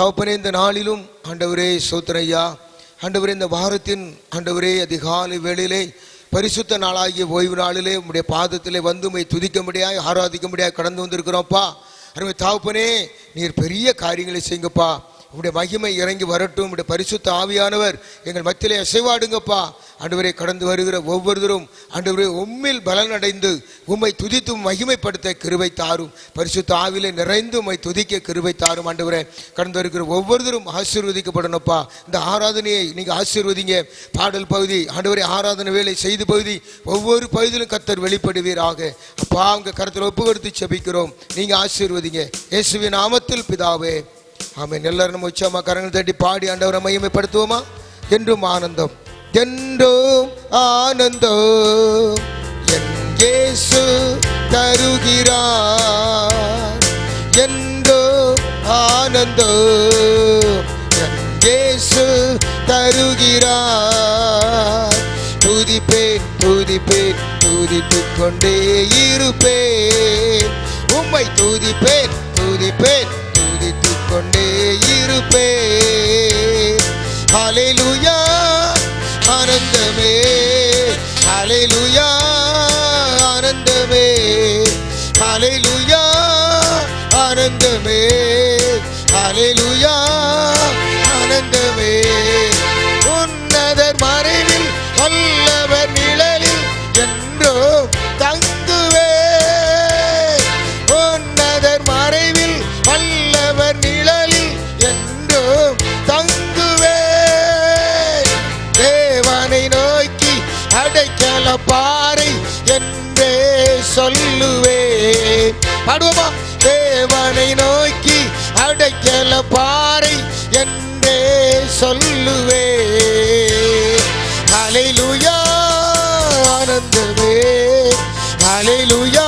தகப்பனே, இந்த நாளிலும் ஆண்டவரே சோத்திரையா, ஆண்டவரே இந்த வாரத்தின் ஆண்டவரே அதிகாலை வேளையிலே பரிசுத்த நாளாகிய ஓய்வு நாளிலே உம்முடைய பாதத்திலே வந்து உம்மை துதிக்க முடியாது, ஆராதிக்க முடியாது கடந்து வந்திருக்கிறோம்ப்பா. அருமை தகப்பனே, நீர் பெரிய காரியங்களை செய்யுங்கப்பா. உம்முடைய மகிமை இறங்கி வரட்டும். உம்முடைய பரிசுத்த ஆவியானவர் எங்கள் மத்தியிலே அசைவாடுங்கப்பா. ஆண்டவரே, கடந்து வருகிற ஒவ்வொருவரும் ஆண்டவரே உம்மில் பலனடைந்து உம்மை துதித்து மகிமைப்படுத்த கிருபை தாரும். பரிசுத்த ஆவிலே நிறைந்து உம்மை துதிக்க கிருபை தாரும். ஆண்டவரே, கடந்து வருகிற ஒவ்வொருவரும் ஆசீர்வதிக்கப்படணும்ப்பா. இந்த ஆராதனையை நீங்கள் ஆசீர்வதிங்க. பாடல் பகுதி ஆண்டவரே, ஆராதனை வேலை செய்து பகுதி ஒவ்வொரு பகுதியிலும் கர்த்தர் வெளிப்படுவீராக. அப்பா, உங்கள் கருத்தில் ஒப்பு கொடுத்து செபிக்கிறோம். நீங்கள் ஆசீர்வதிங்க இயேசுவின் நாமத்தில் பிதாவே, ஆமென். எல்லாரும் நம்ம உச்சமா கரங்கள் தட்டி பாடி ஆண்டவரை மகிமைப்படுத்துவோமா? என்றும் ஆனந்தம், என்றும் ஆனந்தம் என் இயேசு தருகிறார். என்றும் ஆனந்தம் என் இயேசு தருகிறார். துதிப்பேன் துதிப்பேன் துதித்துக் கொண்டே இருப்பேன். உம்மை துதிப்பேன் துதிப்பேன் துதித்துக் கொண்டே இருப்பேன். ஹல்லேலூயா ஆனந்தமே, ஹல்லேலூயா ஆனந்தமே, ஹல்லேலூயா ஆனந்தமே, ஹல்லேலூயா ஆனந்தமே. உன்னதர் மறைவில் வல்லவர் நிழலில் என்றோ தங்குவே. உன்னதர் மறைவில் வல்லவர் நிழலில் என்றோ தங்குவே. தேவனை நோக்கி அடைக்கல பாறை என்றே சொல்லுவேன். பாடுவோமா? தேவனை நோக்கி அடைக்கல பாறை என்றே சொல்லுவேன். ஹல்லேலூயா ஆனந்தமே, ஹல்லேலூயா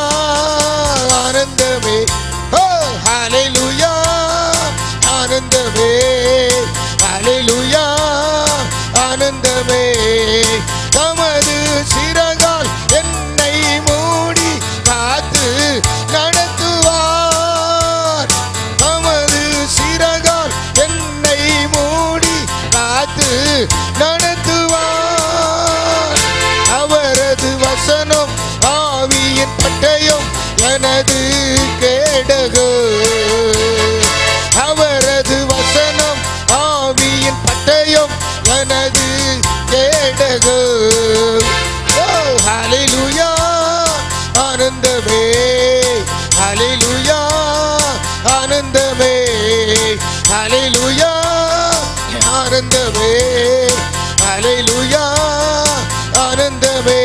ஆனந்தமே, ஓ ஹல்லேலூயா ஆனந்தமே, ஹல்லேலூயா ஆனந்தமே. தமது சிறகால் என்னை மூடி காத்து நடத்துவார். தமது சிறகால் என்னை மூடி காத்து நடத்துவார். அவரது வசனம் ஆவியின் பட்டயம் எனது கேடகு. அவரது வசனம் ஆவியின் பட்டயம் எனது கேடகு. ஓ ஹல்லேலூயா ஆனந்தமே, ஹல்லேலூயா ஆனந்தமே, ஹல்லேலூயா ஆனந்தமே, ஹல்லேலூயா ஆனந்தமே.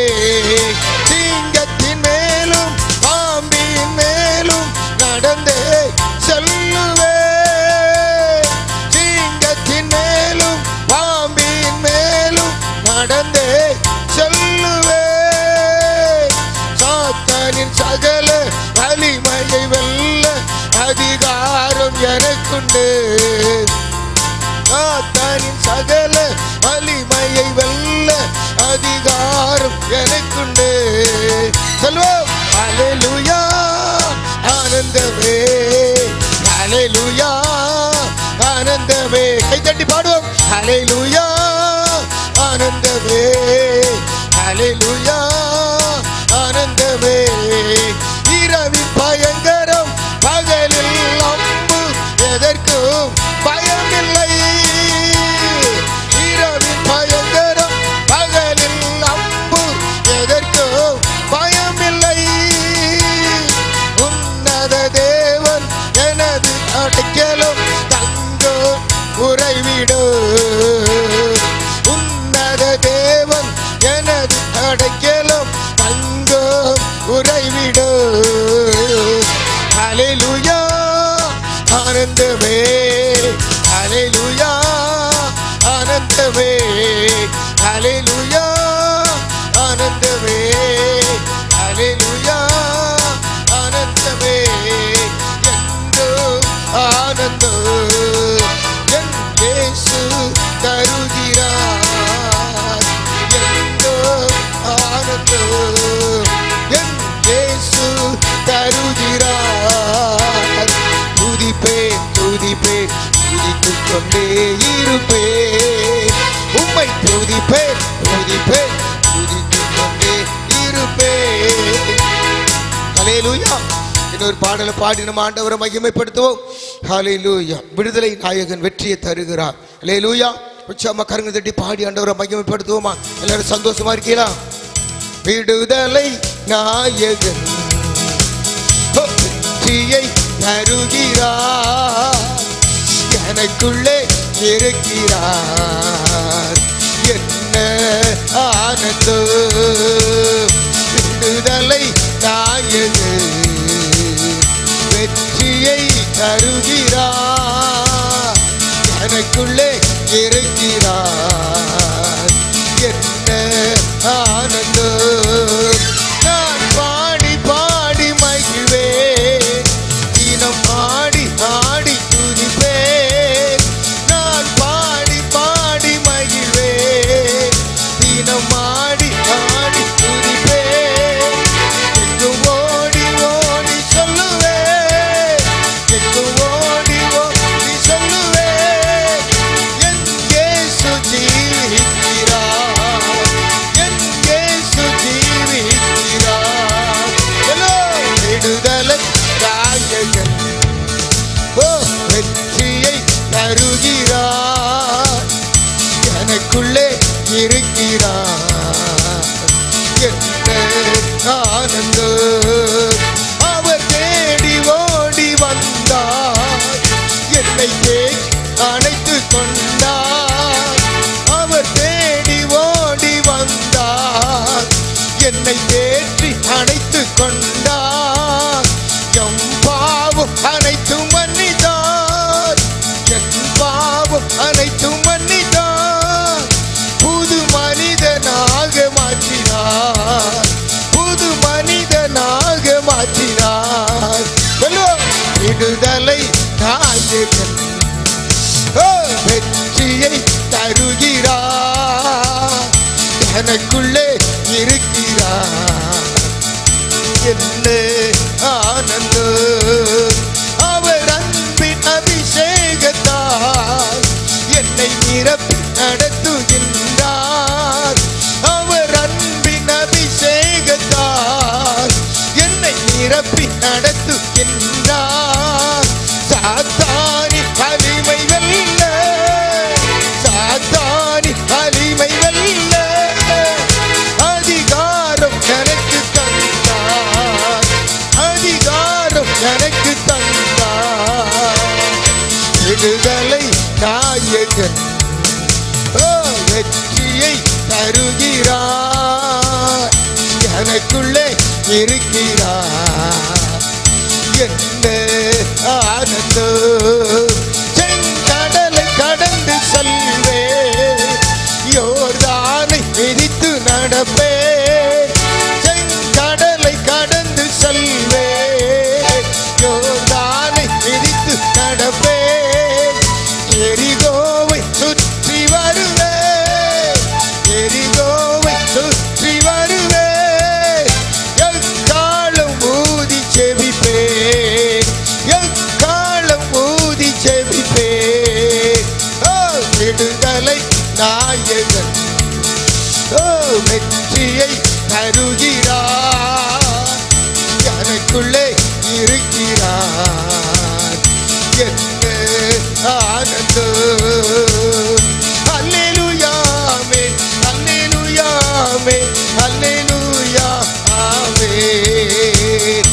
சிங்கத்தின் மேலும் பாம்பின் மேலும் நடந்தே செல்லுவே. சிங்கத்தின் மேலும் பாம்பின் மேலும் நடந்தே செல்லுவே. சாத்தானின் சகல வலிமையை வெல்ல அதிகாரம் எனக்குண்டு. சாத்தானின் சகல வலிமையை வெல்ல அதிகாரம் எனக்குண்டு. சொல்வோம் ஹல்லேலூயா ஆனந்தமே, ஹல்லேலூயா ஆனந்தமே. கைத்தட்டி பாடுவோம். ஹல்லேலூயா ஆனந்தமே, ஹல்லேலூயா ஆனந்தமே. இரவின் பயங்கரம் பகலில் அம்பு எதற்கும் பயமில்லை. இரவின் பயங்கரம் பகலில் அம்பு எதற்கும் பயமில்லை. உன்னத தேவன் எனது அடைக்கலம் தங்கும் உறைவிடு. உன்னத தேவன் எனது அடைக்கலம் தங்கும் உறைவிடு. ஹல்லேலூயா ஆனந்தமே, ஹல்லேலூயா ஆனந்தமே, ஹல்லேலூயா ஆனந்தமே, ஹல்லேலூயா ஆனந்தமே. என்றும் ஆனந்தம் என் இயேசு தருகிறார். என்றும் ஆனந்தம் என் இயேசு தருகிறார். துதிப்பேன் துதிப்பேன் துதித்துக் கொண்டே இருப்பேன். உம்மை துதிப்பேன் துதிப்பேன் துதித்துக் கொண்டே இருப்பேன். ஹல்லேலூயா. இன்னொரு பாடலை பாடி நம்ம ஆண்டவரை மகிமைப்படுத்துவோம். ஹல்லேலூயா. விடுதலை நாயகன் வெற்றியை தருகிறார். ஹல்லேலூயா. உச்சமா கரங்களை தட்டி பாடி ஆண்டவரை மகிமைப்படுத்துவோமா? எல்லாரும் சந்தோஷமா இருக்கீங்களா? விடுதலை நாயகன் வெற்றியை தருகிறார், எனக்குள்ளே இருக்கிறார், என்ன ஆனந்தம். விடுதலை நாயகன் வெற்றியை தருகிறார், எனக்குள்ளே இருக்கிறார், என்ன ஆனந்தம். நான் பாடி பாடி மகிழ்வேன், தினம் ஆடி ஆடி துதிப்பேன். நான் பாடி பாடி மகிழ்வேன், தினம் ஆடி ஆடி துதிப்பேன். எங்கும் ஓடி ஓடி சொல்லுவேன், எங்கும் ஓடி ஓடி சொல்லுவேன், என் இயேசு ஜீவிக்கிறார், என் இயேசு ஜீவிக்கிறார். எல்லோ விடுதலை நாயகன் வெற்றியை தருகிறார், எனக்குள்ளே இருக்கிறார், என்ன ஆனந்தம். அவர் தேடி ஓடி வந்தார், என்னை தேடி அணைத்து கொண்டார். அவர் தேடி ஓடி வந்தார், என்னை தேற்றி அணைத்து கொண்டார். எம் பாவம் அனைத்தும் மன்னித்தார், என் பாவம் அனைத்தும் மன்னித்தார். புது மனிதனாக மாற்றினார், புது மனிதனாக மாற்றினார். விடுதலை நாயகன் வெற்றியை தருகிறார், எனக்குள்ளே இருக்கிறார், என்ன ஆனந்தம். அவர் அன்பின் அபிஷேகத்தால் என்னை நிரப்பி நடத்துகின்றார். அவர் அன்பின் அபிஷேகத்தால் என்னை நிரப்பி நடத்துகின்றார். சாத்தானி வலிமை வெல்ல, சாத்தானி வலிமை வெல்ல அதிகாரம் எனக்கு தந்தார், அதிகாரம் எனக்கு தந்தார். விடுதலை நாயகன் வெற்றியை தருகிறார், எனக்குள்ளே இருக்கிறார், என்ன ஆனந்தம். செங்கடலை கடந்து செல்வேன், யோர்தானை மிதித்து நடப்பேன். செங்கடலை கடந்து செல்வேன், யோர்தானை மிதித்து நடப்பேன். எரிகோவை சுற்றி வருவேன், எரிகோவை சுற்றி வருவேன். எக்காலம் ஊதி செபிப்பேன், எக்காலம் ஊதி செபிப்பேன். விடுதலை நாயகன் வெற்றியை தருகிறார், எனக்குள்ளே இருக்கிறார், என்ன ஆனந்தம். அல்லேலூயா ஆமென், அல்லேலூயா ஆமென், அல்லேலூயா ஆமென்,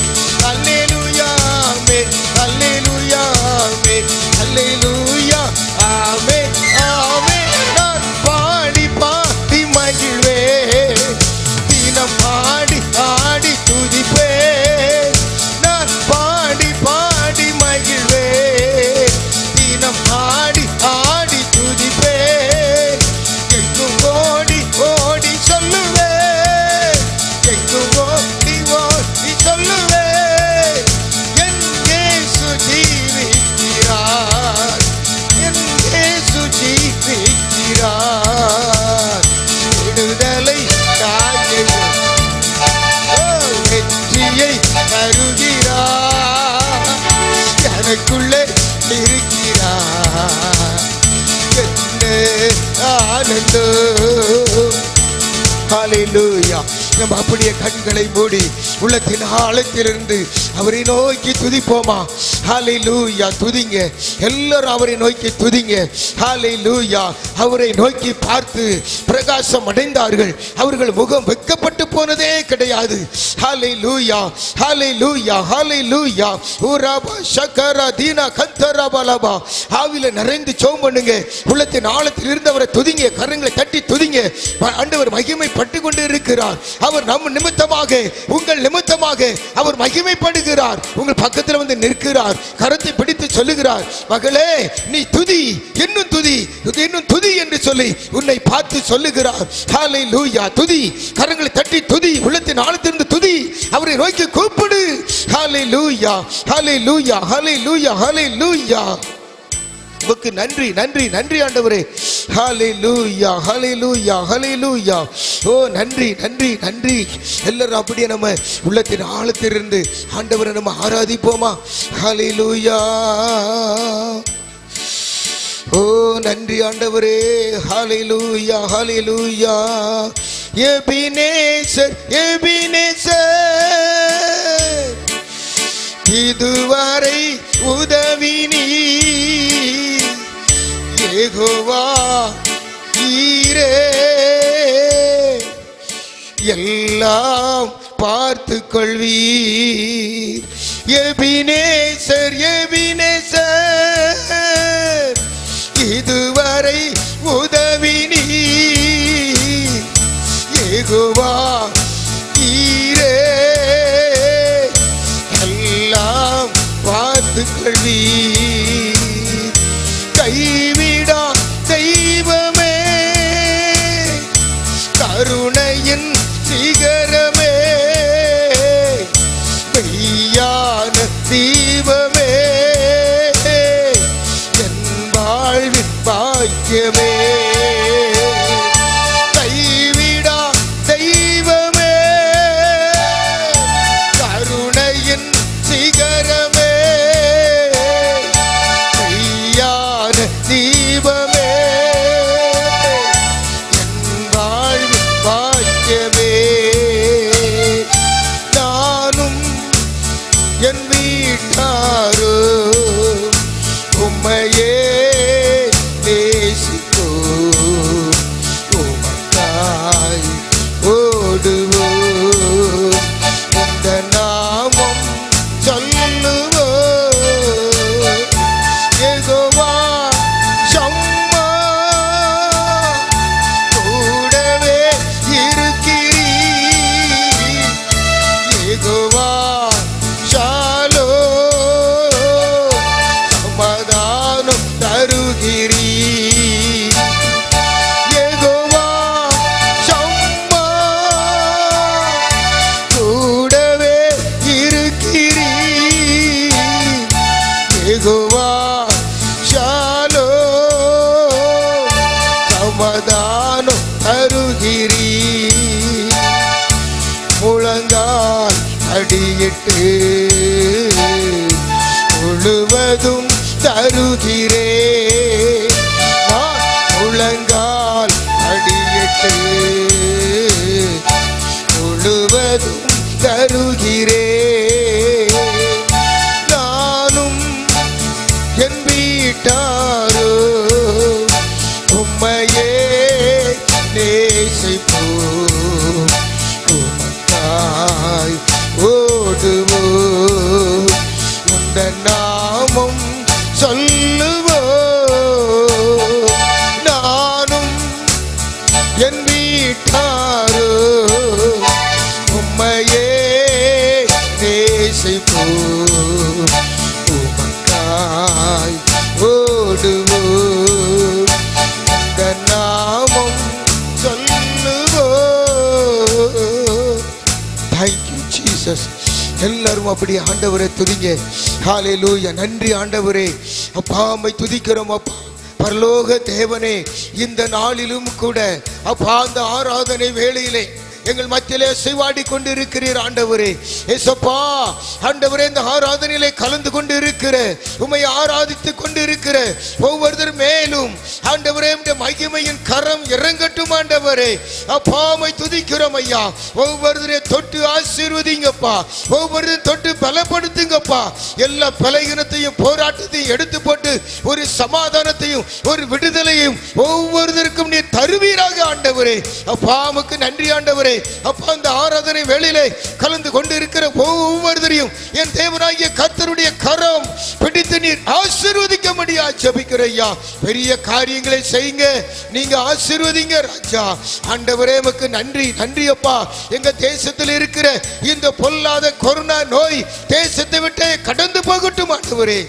அல்லேலூயா ஆமென், அல்லேலூயா ஆமென், அல்லேலூயா ஆமென், ஆமென். நான் பாடி பாடி மகிழ்வேன், தினம் ஆடி ஆடி துதிப்பேன். நான் பாடி பாடி மகிழ்வேன், தினம் ஆடி ஆடி துதிப்பேன். எங்கும் ஓடி ஓடி சொல்லுவேன், எங்கும் ஓடி ஓடி சொல்லுவேன், என் இயேசு ஜீவிக்கிறார், என் இயேசு ஜீவிக்கிறார். விடுதலை நாயகன் வெற்றியை தருகிறார், எனக்குள்ளே இருக்கிறார், ஆனந்தம். ஹல்லேலூயா. நம்ம அப்படியே கண்களை மூடி உள்ளத்தின் ஆழத்திலிருந்து அவரை நோக்கி துதிப்போமா? ஹல்லேலூயா. துதிங்க எல்லாரும், அவரை நோக்கி துதிங்க. ஹல்லேலூயா. அவரை நோக்கி பார்த்து பிரகாசம் அடைந்தார்கள். அவர்கள் முகம் வெட்கப்பட்டு போனதே கிடையாது. ஹல்லேலூயா, ஹல்லேலூயா, ஹல்லேலூயா. ஊராபா ஷக்கரா தீனா கந்தரா பலபா. ஆவில நிறைந்து ஜெபம் பண்ணுங்க. உள்ளத்தின் ஆழத்தில் இருந்து அவரை துதிங்க. கரங்களை தட்டி துதிங்க. ஆண்டவர் மகிமை பட்டு கொண்டு இருக்கிறார். அவர் நம் நிமித்தமாக, உங்கள் நிமித்தமாக அவர் மகிமைப்படுகிறார். உங்கள் பக்கத்தில் வந்து நிற்கிறார். கரத்தை பிடித்து சொல்லுகிறார், மகளே நீ துதி, இன்னும் துதி, இன்னும் துதி என்று சொல்லி உன்னை பார்த்து சொல்லுகிறார். ஹல்லேலூயா. துதி, கரங்களை தட்டி துதி, உள்ளத்தின் ஆழத்திலிருந்து துதி, அவரை நோக்கி கூப்பிடு. ஹல்லேலூயா, ஹல்லேலூயா, ஹல்லேலூயா, ஹல்லேலூயா. உமக்கு நன்றி, நன்றி, நன்றி ஆண்டவரே. ஹல்லேலூயா, ஹல்லேலூயா, ஹல்லேலூயா. ஓ நன்றி, நன்றி, நன்றி. எல்லாரும் அப்படியே நம்ம உள்ளத்தின் ஆழத்திலிருந்து ஆண்டவரை நம்ம ஆராதிப்போமா? ஹல்லேலூயா. ஓ நன்றி ஆண்டவரே. ஹல்லேலூயா, ஹல்லேலூயா. எபினேசர், எபினேசர், இதுவரை உதவி நீ யெகோவா ஈரே, எல்லாம் பார்த்து கொள்வீர். எபினேசர், எபினேசர், இதுவரை உதவி நீ யெகோவா ஈரே, எல்லாம் பார்த்து கொள்வீர். கைவிடா தெய்வமே, கருணையின் சிகரமே, மெய்யான தீபமே, என் வாழ்வின் பாக்கியமே. கைவிடா தெய்வமே, கருணையின் சிகரமே, மெய்யான தீபமே, என் வாழ்வின் பாக்கியமே. நானும் என் வீட்டாரோ உம்மையே நேசித்தோ, உமக்காய் ஓடுவோம், உந்த நாமம் சொல்லுவோம். யெகோவா ஷம்மா, கூடவே இருக்கிறீர். யெகோவா ஷாலோம், சமாதானம் தருகிறீர். யெகோவா ஷம்மா, கூடவே இருக்கிறீர். யெகோவா ஷாலோம், சமாதானம் தருகிறீர். முழங்கால் அடியிட்டு முழுவதும் தருகிறே. முழங்கால் அடியிட்டு முழுவதும் தருகிறே. நானும் என் வீட்டாரோ உம்மையே நேசிப்போம், உமக்காய் ஓடுவோம், உந்த நாமம் சொல்லுவோம். நானும் என் வீட்டாரோ உம்மையே நேசிப்போம், உமக்காய் ஓடுவோம், உந்த நாமம் சொல்லுவோம். Thank you Jesus. எல்லாரும் அப்படி ஆண்டவரை துதிங்க. ஹல்லேலூயா. நன்றி ஆண்டவரே. அப்பா உம்மை துதிக்கிறோம் அப்பா. பரலோக தேவனே, இந்த நாளிலும் கூட அப்பா அந்த ஆராதனை வேளையிலே எங்கள் மத்தியிலே செய்வாடி கொண்டு இருக்கிறீர் ஆண்டவரே. ஏசப்பா ஆண்டவரே, இந்த ஆராதனையிலே கலந்து கொண்டு இருக்கிற, உம்மை ஆராதித்துக் கொண்டு இருக்கிற ஒவ்வொருத்தர் மேலும் ஆண்டவரே மகிமையின் கரம் இறங்கட்டும் ஆண்டவரே. அப்பா உம்மை துதிக்கிறோம் ஐயா. ஒவ்வொருத்தரை தொட்டு ஆசீர்வதிங்கப்பா, ஒவ்வொருத்தரையும் தொட்டு பலப்படுத்துங்கப்பா. எல்லா பலகீனத்தையும் போராட்டத்தையும் எடுத்து போட்டு ஒரு சமாதானத்தையும் ஒரு விடுதலையும் ஒவ்வொருத்தருக்கும் நீ தருவீராக ஆண்டவரே. அப்பா உமக்கு நன்றி ஆண்டவரே. அப்பா இந்த ஆராதனை வேளையிலே கலந்து கொண்டு இருக்கிற ஒவ்வொருத்தரையும் என் தேவனாகிய கர்த்தருடைய கரம் பிடித்து நீர் ஆசீர்வதிக்க முடியா ஜெபிக்கிறையா. பெரிய காரியங்களை செய்யுங்க, நீங்க ஆசீர்வதிங்க ராஜா. ஆண்டவரே உமக்கு நன்றி, நன்றி அப்பா. எங்க தேசத்தில் இருக்கிற இந்த பொல்லாத கொரோனா நோய் தேசத்தை விட்டே கடந்து போகட்டும் ஆண்டவரே.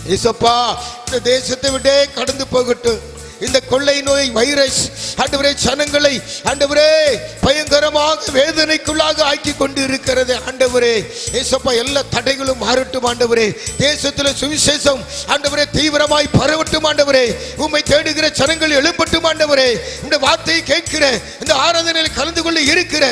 இயேசப்பா இந்த தேசத்தை விட்டே கடந்து போகட்டும். இந்த கொள்ளை நோய் வைரஸ் ஆண்டவரே ஜனங்களை ஆண்டவரே பயங்கரமாக வேதனைக்குள்ளாக ஆக்கி கொண்டு இருக்கிறது ஆண்டவரே. இயேசப்பா எல்லா தடைகளும் மாறட்டும் ஆண்டவரே. தேசத்தில் சுவிசேஷம் ஆண்டவரே தீவிரமாய் பரவட்டும் ஆண்டவரே. உம்மை தேடுகிற ஜனங்கள் எழும்பட்டும் ஆண்டவரே. இந்த வார்த்தையை கேட்கிற இந்த ஆராதனையில் கலந்து கொள்ள இருக்கிற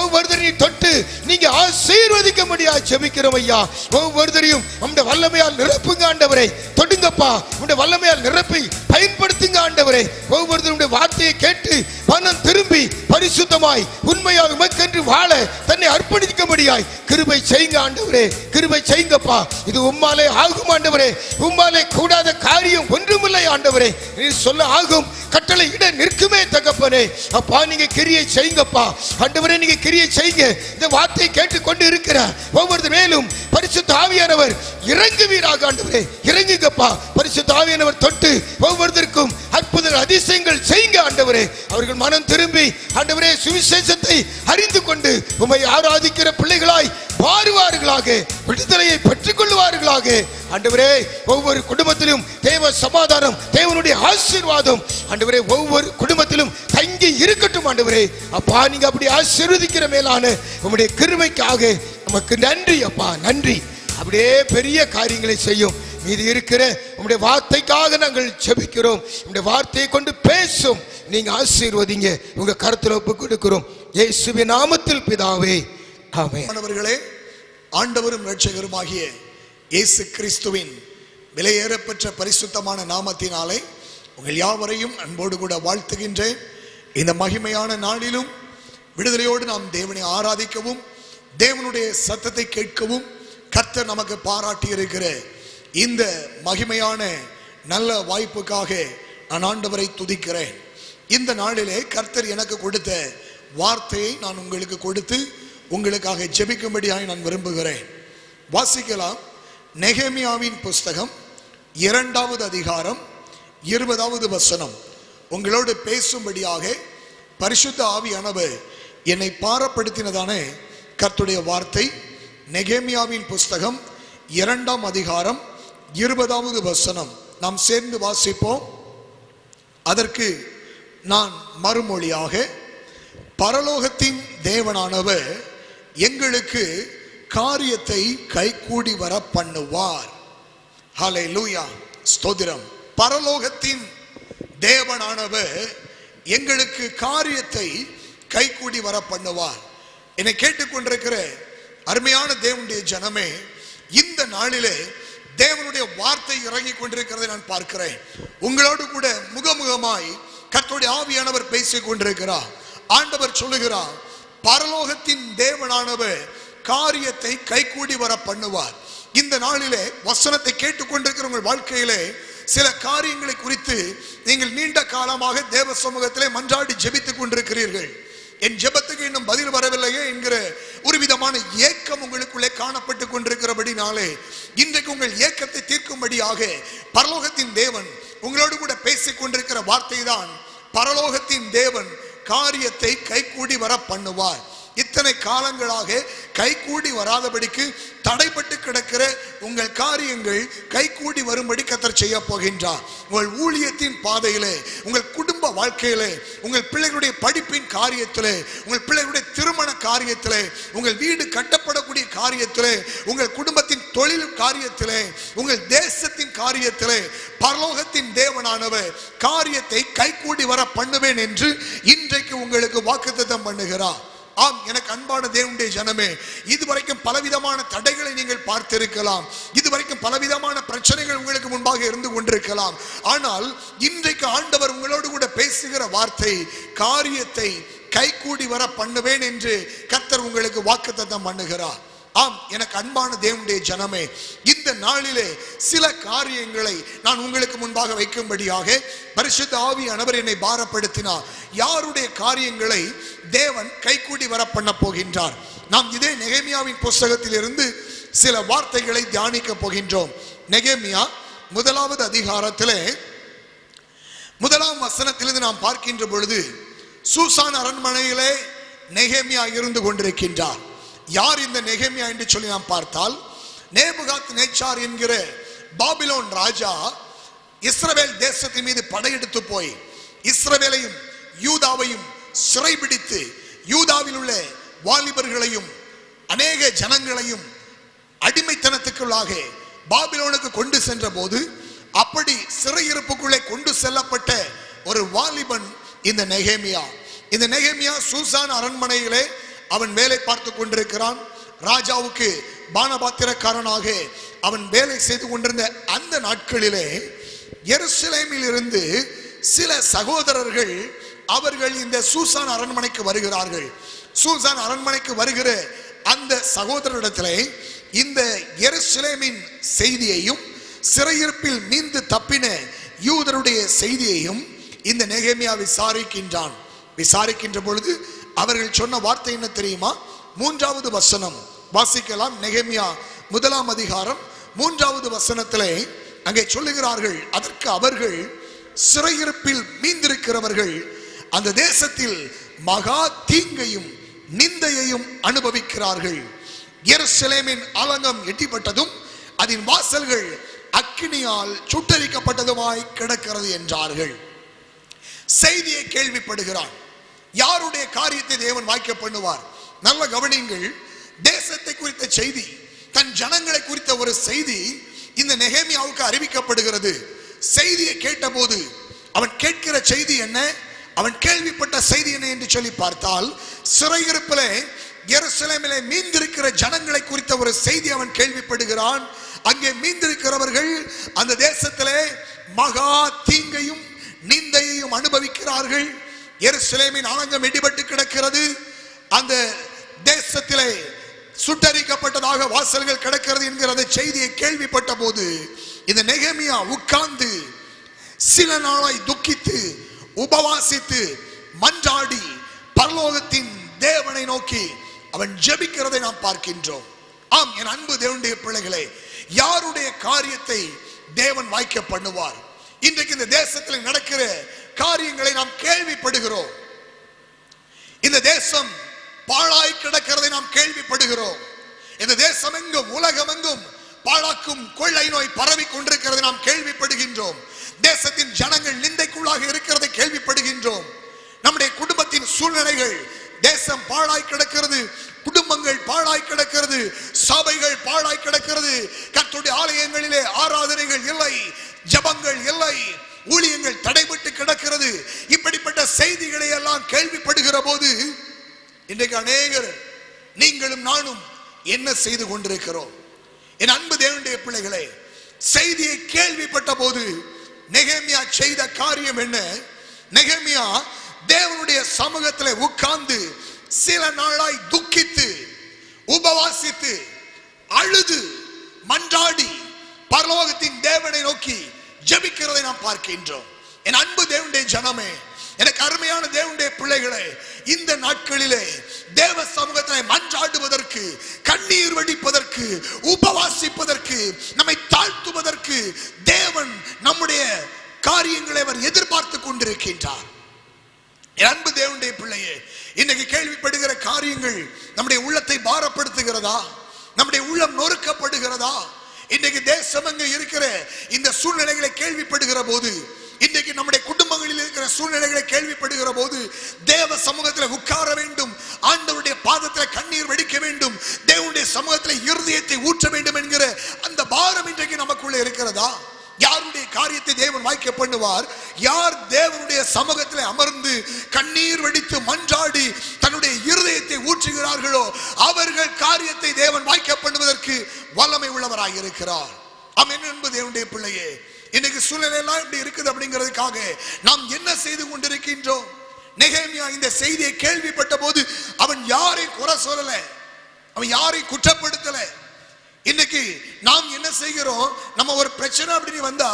ஒவ்வொருத்தரையும் தொட்டு நீங்க ஆசீர்வதிக்க முடியாது ஜெபிக்கிறோம் ஐயா. ஒவ்வொருத்தரையும் அந்த வல்லமையால் நிரப்புங்க ஆண்டவரே. தொடுங்கப்பா, உங்க வல்லமையால் நிரப்பி பயன்படுத்துங்க ஆண்டவரே. ஒவ்வொருத்தருடைய வார்த்தையை கேட்டு மனம் திரும்பி பரிசுத்தமாய் உண்மையாக உமக்கென்று வாழ தன்னை அர்ப்பணிக்க முடியாய் கிருபை செய்யுங்க ஆண்டவரே. கிருபை செய்யுங்கப்பா. இது உம்மாலே ஆகும் ஆண்டவரே. உம்மாலே கூடாத காரியம் ஒன்றுமில்லை ஆண்டவரே. நீ சொல்ல ஆகும், கட்டளை இட நிற்குமே தகப்பனே. அப்பா நீங்க கிரியை செய்யுங்கப்பா ஆண்டவரே. நீங்க கிரியை செய்யுங்க. இந்த வார்த்தையை கேட்டு கொண்டு இருக்கிற ஒவ்வொரு மேலும் பரிசுத்த ஆவியானவர் இறங்குவீராக ஆண்டவரே. இறங்குங்கப்பா. பரிசுத்த ஆவியானவர் தொட்டு ஒவ்வொருத்தருக்கும் அற்புத அதிசயங்கள் செய்யுங்க ஆண்டவரே. அவர்கள் மனம் திரும்பி ஆண்டவரே சுவிசேஷத்தை அறிந்து கொண்டு உம்மை ஆராதிக்கிற பிள்ளைகளாய் மாறுவார்களாக, விடுதலையை பெற்றுக் கொள்வார்களாக ஆண்டவரே. ஒவ்வொரு குடும்பத்திலும் தேவ சமாதானம், தேவனுடைய ஆசீர்வாதம் ஆண்டவரே ஒவ்வொரு குடும்பத்திலும் தங்கி இருக்கட்டும் ஆண்டவரே. அப்பா நீங்க அப்படி ஆசீர்வதிக்கிற மேலான உம்முடைய கிருபைக்காக நமக்கு நன்றி அப்பா, நன்றி. அப்படியே பெரிய காரியங்களை செய்யும். மீதி இருக்கிற உம்முடைய வார்த்தைக்காக நாங்கள் ஜெபிக்கிறோம். உம்முடைய வார்த்தையை கொண்டு பேசும், நீங்க ஆசீர்வதிங்க. உங்க கருத்துல ஒப்பு கொடுக்கிறோம் இயேசுவின் நாமத்தில் பிதாவே, ஆமென். மாணவர்களே, ஆண்டவரும் இரட்சகருமாகிய இயேசு கிறிஸ்துவின் விலையேறப்பெற்ற பரிசுத்தமான நாமத்தினாலே உங்கள் யாவரையும் அன்போடு கூட வாழ்த்துகின்றேன். இந்த மகிமையான நாளிலும் விடுதலையோடு நாம் தேவனை ஆராதிக்கவும் தேவனுடைய சத்தத்தை கேட்கவும் கர்த்தர் நமக்கு பாராட்டி இருக்கிற இந்த மகிமையான நல்ல வாய்ப்புக்காக நான் ஆண்டவரை துதிக்கிறேன். இந்த நாளிலே கர்த்தர் எனக்கு கொடுத்த வார்த்தையை நான் உங்களுக்கு கொடுத்து உங்களுக்காக ஜெபிக்கும்படியாக நான் விரும்புகிறேன். வாசிக்கலாம். நெகேமியாவின் புஸ்தகம் 2வது அதிகாரம் 20வது வசனம். உங்களோடு பேசும்படியாக பரிசுத்த ஆவியானவர் என்னை பாரப்படுத்தினதான கர்த்தருடைய வார்த்தை. நெகேமியாவின் புஸ்தகம் 2ஆம் அதிகாரம் 20வது வசனம். நாம் சேர்ந்து வாசிப்போம். அதற்கு நான் மறுமொழியாக, பரலோகத்தின் தேவனானவர் எங்களுக்கு காரியத்தை கைகூடி வர பண்ணுவார். ஹல்லேலூயா, ஸ்தோத்திரம். பரலோகத்தின் தேவனானவர் எங்களுக்கு காரியத்தை கைகூடி வர பண்ணுவார். என்னை கேட்டுக்கொண்டிருக்கிற அருமையான தேவனுடைய ஜனமே, இந்த நாளிலே தேவனுடைய வார்த்தை இறங்கி கொண்டிருக்கிறதை நான் பார்க்கிறேன். உங்களோடு கூட முகமுகமாய் கர்த்தருடைய ஆவியானவர் பேசிக் கொண்டிருக்கிறார். ஆண்டவர் சொல்லுகிறார், பரலோகத்தின் தேவனானவர் காரியத்தை கைகூடி வர பண்ணுவார். இந்த நாளிலே வசனத்தை கேட்டுக்கொண்டிருக்கிற உங்கள் வாழ்க்கையிலே சில காரியங்களை குறித்து நீங்கள் நீண்ட காலமாக தேவ சமூகத்திலே மன்றாடி ஜெபித்துக் கொண்டிருக்கிறீர்கள். என் ஜெபத்துக்கு இன்னும் பதில் வரவில்லையே என்கிற ஒரு விதமான ஏக்கம் உங்களுக்குள்ளே காணப்பட்டு கொண்டிருக்கிறபடினாலே இன்றைக்கு உங்கள் ஏக்கத்தை தீர்க்கும்படியாக பரலோகத்தின் தேவன் உங்களோடு கூட பேசிக் கொண்டிருக்கிற வார்த்தை தான், பரலோகத்தின் தேவன் காரியத்தை கைகூடி வர பண்ணுவார். இத்தனை காலங்களாக கைகூடி வராதபடிக்கு தடைப்பட்டு கிடக்கிற உங்கள் காரியங்கள் கைகூடி வரும்படி கர்த்தர் செய்ய போகின்றார். உங்கள் ஊழியத்தின் பாதையிலே, உங்கள் குடும்ப வாழ்க்கையிலே, உங்கள் பிள்ளைகளுடைய படிப்பின் காரியத்திலே, உங்கள் பிள்ளைகளுடைய திருமண காரியத்திலே, உங்கள் வீடு கட்டப்படக்கூடிய காரியத்திலே, உங்கள் குடும்பத்தின் தொழில் காரியத்திலே, உங்கள் தேசத்தின் காரியத்திலே பரலோகத்தின் தேவனானவர் காரியத்தை கைகூடி வர பண்ணுவேன் என்று இன்றைக்கு உங்களுக்கு வாக்குத்தத்தம் பண்ணுகிறார். ஆம், எனக்கு அன்பான தேவனுடைய ஜனமே, இதுவரைக்கும் பலவிதமான தடைகளை நீங்கள் பார்த்திருக்கலாம், இதுவரைக்கும் பலவிதமான பிரச்சனைகள் உங்களுக்கு முன்பாக இருந்து கொண்டிருக்கலாம். ஆனால் இன்றைக்கு ஆண்டவர் உங்களோடு கூட பேசுகிற வார்த்தை, காரியத்தை கைகூடி வர பண்ணுவேன் என்று கர்த்தர் உங்களுக்கு வாக்குத்தத்தம் பண்ணுகிறார். ஆம், எனக்கு அன்பான தேவனுடைய ஜனமே, இந்த நாளிலே சில காரியங்களை நான் உங்களுக்கு முன்பாக வைக்கும்படியாக பரிசுத்த ஆவியானவர் என்னை பாரப்படுத்தினார். யாருடைய காரியங்களை தேவன் கைகூடி வர பண்ண போகின்றார்? நாம் இதே நெகேமியாவின் புஸ்தகத்தில் இருந்து சில வார்த்தைகளை தியானிக்க போகின்றோம். நெகேமியா 1வது அதிகாரத்திலே 1ஆம் வசனத்திலிருந்து நாம் பார்க்கின்ற பொழுது, சூசான் அரண்மனையிலே நெகேமியா இருந்து கொண்டிருக்கின்றார். யார் இந்த நெகேமியா என்று சொல்லி நாம் பார்த்தால், நேபுகாத் நேச்சார் என்கிற பாபிலோன் ராஜா இஸ்ரவேல் தேசத்தின் மீது படையெடுத்து போய் இஸ்ரவேலையும் யூதாவையும் சிறைபிடித்து யூதாவில் உள்ள வாலிபர்களையும் அநேக ஜனங்களையும் அடிமைத்தனத்துக்குள்ளாக பாபிலோனுக்கு கொண்டு சென்ற போது, அப்படி சிறையிருப்புக்குள்ளே கொண்டு செல்லப்பட்ட ஒரு வாலிபன் இந்த நெகேமியா. இந்த நெகேமியா சூசான் அரண்மனையிலே அவன் வேலை பார்த்து கொண்டிருக்கிறான். ராஜாவுக்கு பானபாத்திரக்காரனாக அவன் வேலை செய்து கொண்டிருந்த அந்த நாட்களிலே எருசலேமில் இருந்து சில சகோதரர்கள் அவர்கள் இந்த சூசான் அரண்மனைக்கு வருகிறார்கள். சூசான் அரண்மனைக்கு வருகிற அந்த சகோதரரிடத்திலே இந்த எருசலேமின் செய்தியையும் சிறையிருப்பில் மீண்டு தப்பின யூதருடைய செய்தியையும் இந்த நெகேமியா விசாரிக்கின்றான். விசாரிக்கின்ற பொழுது அவர்கள் சொன்ன வார்த்தை என்ன தெரியுமா? 3வது வசனம் வாசிக்கலாம். நெகேமியா 1ஆம் அதிகாரம் 3வது வசனத்திலே அங்கே சொல்லுகிறார்கள், அதற்கு அவர்கள், சிறையிருப்பில் மீந்திருக்கிறவர்கள் அந்த தேசத்தில் மகா தீங்கையும் நிந்தையையும் அனுபவிக்கிறார்கள். எருசலேமின் ஆலங்கம் எட்டிப்பட்டதும் அதன் வாசல்கள் அக்கினியால் சுட்டரிக்கப்பட்டதுமாய் கிடக்கிறது என்றார்கள். செய்தியை கேள்விப்படுகிறான். யாருடைய காரியத்தை தேவன் வாய்க்க பண்ணுவார்? நல்ல கவனிங்கள். தேசத்தை குறித்த செய்தி, தன் ஜனங்களை குறித்த ஒரு செய்தி இந்த நெகேமியாவுக்கு அறிவிக்கப்படுகிறது. செய்தியை கேட்டபோது அவன் கேட்கிற செய்தி என்ன, அவன் கேள்விப்பட்ட செய்தி என்ன என்று சொல்லி பார்த்தால், சிறையிருப்பிலே எருசலேமிலே மீந்திருக்கிற ஜனங்களை குறித்த ஒரு செய்தி அவன் கேள்விப்படுகிறான். அங்கே மீந்திருக்கிறவர்கள் அந்த தேசத்திலே மகா தீங்கையும் நிந்தையையும் அனுபவிக்கிறார்கள். எருசலேமின் ஆலங்கம் இடிபட்டு கிடக்கிறது. அந்த தேசத்திலே சுட்டரிக்கப்பட்டதாக வாசல்கள் கிடக்கிறது என்கிற அந்த செய்தியை கேள்விப்பட்ட போது இந்த நெகேமியா உட்கார்ந்து சில நாளாய் துக்கித்து உபவாசித்து மன்றாடி பரலோகத்தின் தேவனை நோக்கி அவன் ஜெபிக்கிறதை நாம் பார்க்கின்றோம். ஆம், என் அன்பு தேவனுடைய பிள்ளைகளே, யாருடைய காரியத்தை தேவன் வாய்க்க பண்ணுவார்? இன்றைக்கு இந்த தேசத்தில் நடக்கிற காரியங்களை நாம் கேள்விப்படுகிறோம். இந்த தேசம் பாழாய் கிடக்கிறதை நாம் கேள்விப்படுகிறோம். இந்த தேசம் எங்கும் உலகம் எங்கும் பாழாக்கும் கொள்ளை நோய் பரவி கொண்டிருக்கிறதை நாம் கேள்விப்படுகின்றோம். தேசத்தின் ஜனங்கள் நிந்தைக்குள்ளாக இருக்கிறதை கேள்விப்படுகின்றோம். நம்முடைய குடும்பத்தின் சூழ்நிலைகள், தேசம் பாழாய் கிடக்கிறது, குடும்பங்கள் பாழாய் கிடக்கிறது, சபைகள் பாழாய் கிடக்கிறது, கர்த்தருடைய ஆலயங்களிலே ஆராதனைகள் இல்லை, ஜபங்கள் இல்லை, ஊழியங்கள் தடைபட்டு கிடக்கிறது. இப்படிப்பட்ட செய்திகளை எல்லாம் கேள்விப்படுகிற போது இன்றைக்கு அநேகர், நீங்களும் நானும் என்ன செய்து கொண்டிருக்கிறோம்? என் அன்பு தேவனுடைய பிள்ளைகளே, செய்தியை கேள்விப்பட்ட போது நெகேமியா செய்த காரியம் என்ன? நெகேமியா தேவனுடைய சமூகத்தில் உட்கார்ந்து சில நாளாய் துக்கித்து உபவாசித்து அழுது மன்றாடி பரலோகத்தின் தேவனை நோக்கி ஜெபிக்கிறதை நாம் பார்க்கின்றோம். என் அன்பு தேவனுடைய ஜனமே, எனக்கு அருமையான தேவனுடைய பிள்ளைகளே, இந்த நாட்களிலே தேவ சமூகத்தில் மன்றாடுவதற்கு, கண்ணீர் வடிப்பதற்கு, உபவாசிப்பதற்கு, நம்மை தாழ்த்துவதற்கு தேவன் நம்முடைய காரியங்களை அவர் எதிர்பார்த்து கொண்டிருக்கின்றார். அன்பு தேவனுடைய பிள்ளையே, இன்னைக்கு கேள்விப்படுகிற காரியங்கள் நம்முடைய உள்ளத்தை பாரப்படுத்துகிறதா? நம்முடைய உள்ளம் நொறுக்கப்படுகிறதா? இன்னைக்கு தேசம் அங்க இருக்கிற இந்த சூழ்நிலைகளை கேள்விப்படுகிற போது, இன்றைக்கு நம்முடைய குடும்பங்களில் இருக்கிற சூழ்நிலைகளை கேள்விப்படுகிற போது, தேவ சமூகத்தில் உட்கார வேண்டும், ஆண்டவருடைய பாதத்தில் கண்ணீர் வெடிக்க வேண்டும், தேவனுடைய சமூகத்தில் இருதயத்தை ஊற்ற வேண்டும் என்கிற அந்த பாரம் இன்றைக்கு நமக்குள்ள இருக்கிறதா? யாருடைய காரியத்தை தேவன் வாய்க்க பண்ணுவார்? யார் தேவனுடைய சமூகத்தில் அமர்ந்து கண்ணீர் வெடித்து மன்றாடி தன்னுடைய இருதயத்தை ஊற்றுகிறார்களோ அவர்கள் காரியத்தை தேவன் வாய்க்க பண்ணுவதற்கு வல்லமை உள்ளவராக இருக்கிறார். ஆமென் என்பது தேவனுடைய பிள்ளையே. இன்னைக்கு சூழ்நிலை எல்லாம் இப்படி இருக்குது அப்படிங்கிறதுக்காக நாம் என்ன செய்து கொண்டிருக்கின்றோம்? நெகேமியா இந்த செய்தியை கேள்விப்பட்ட போது அவன் யாரை குறை சொல்லல, அவன் யாரை குற்றப்படுத்தல. இன்னைக்கு நாம் என்ன செய்கிறோம்? நம்ம ஒரு பிரச்சனை அப்படின்னு வந்தா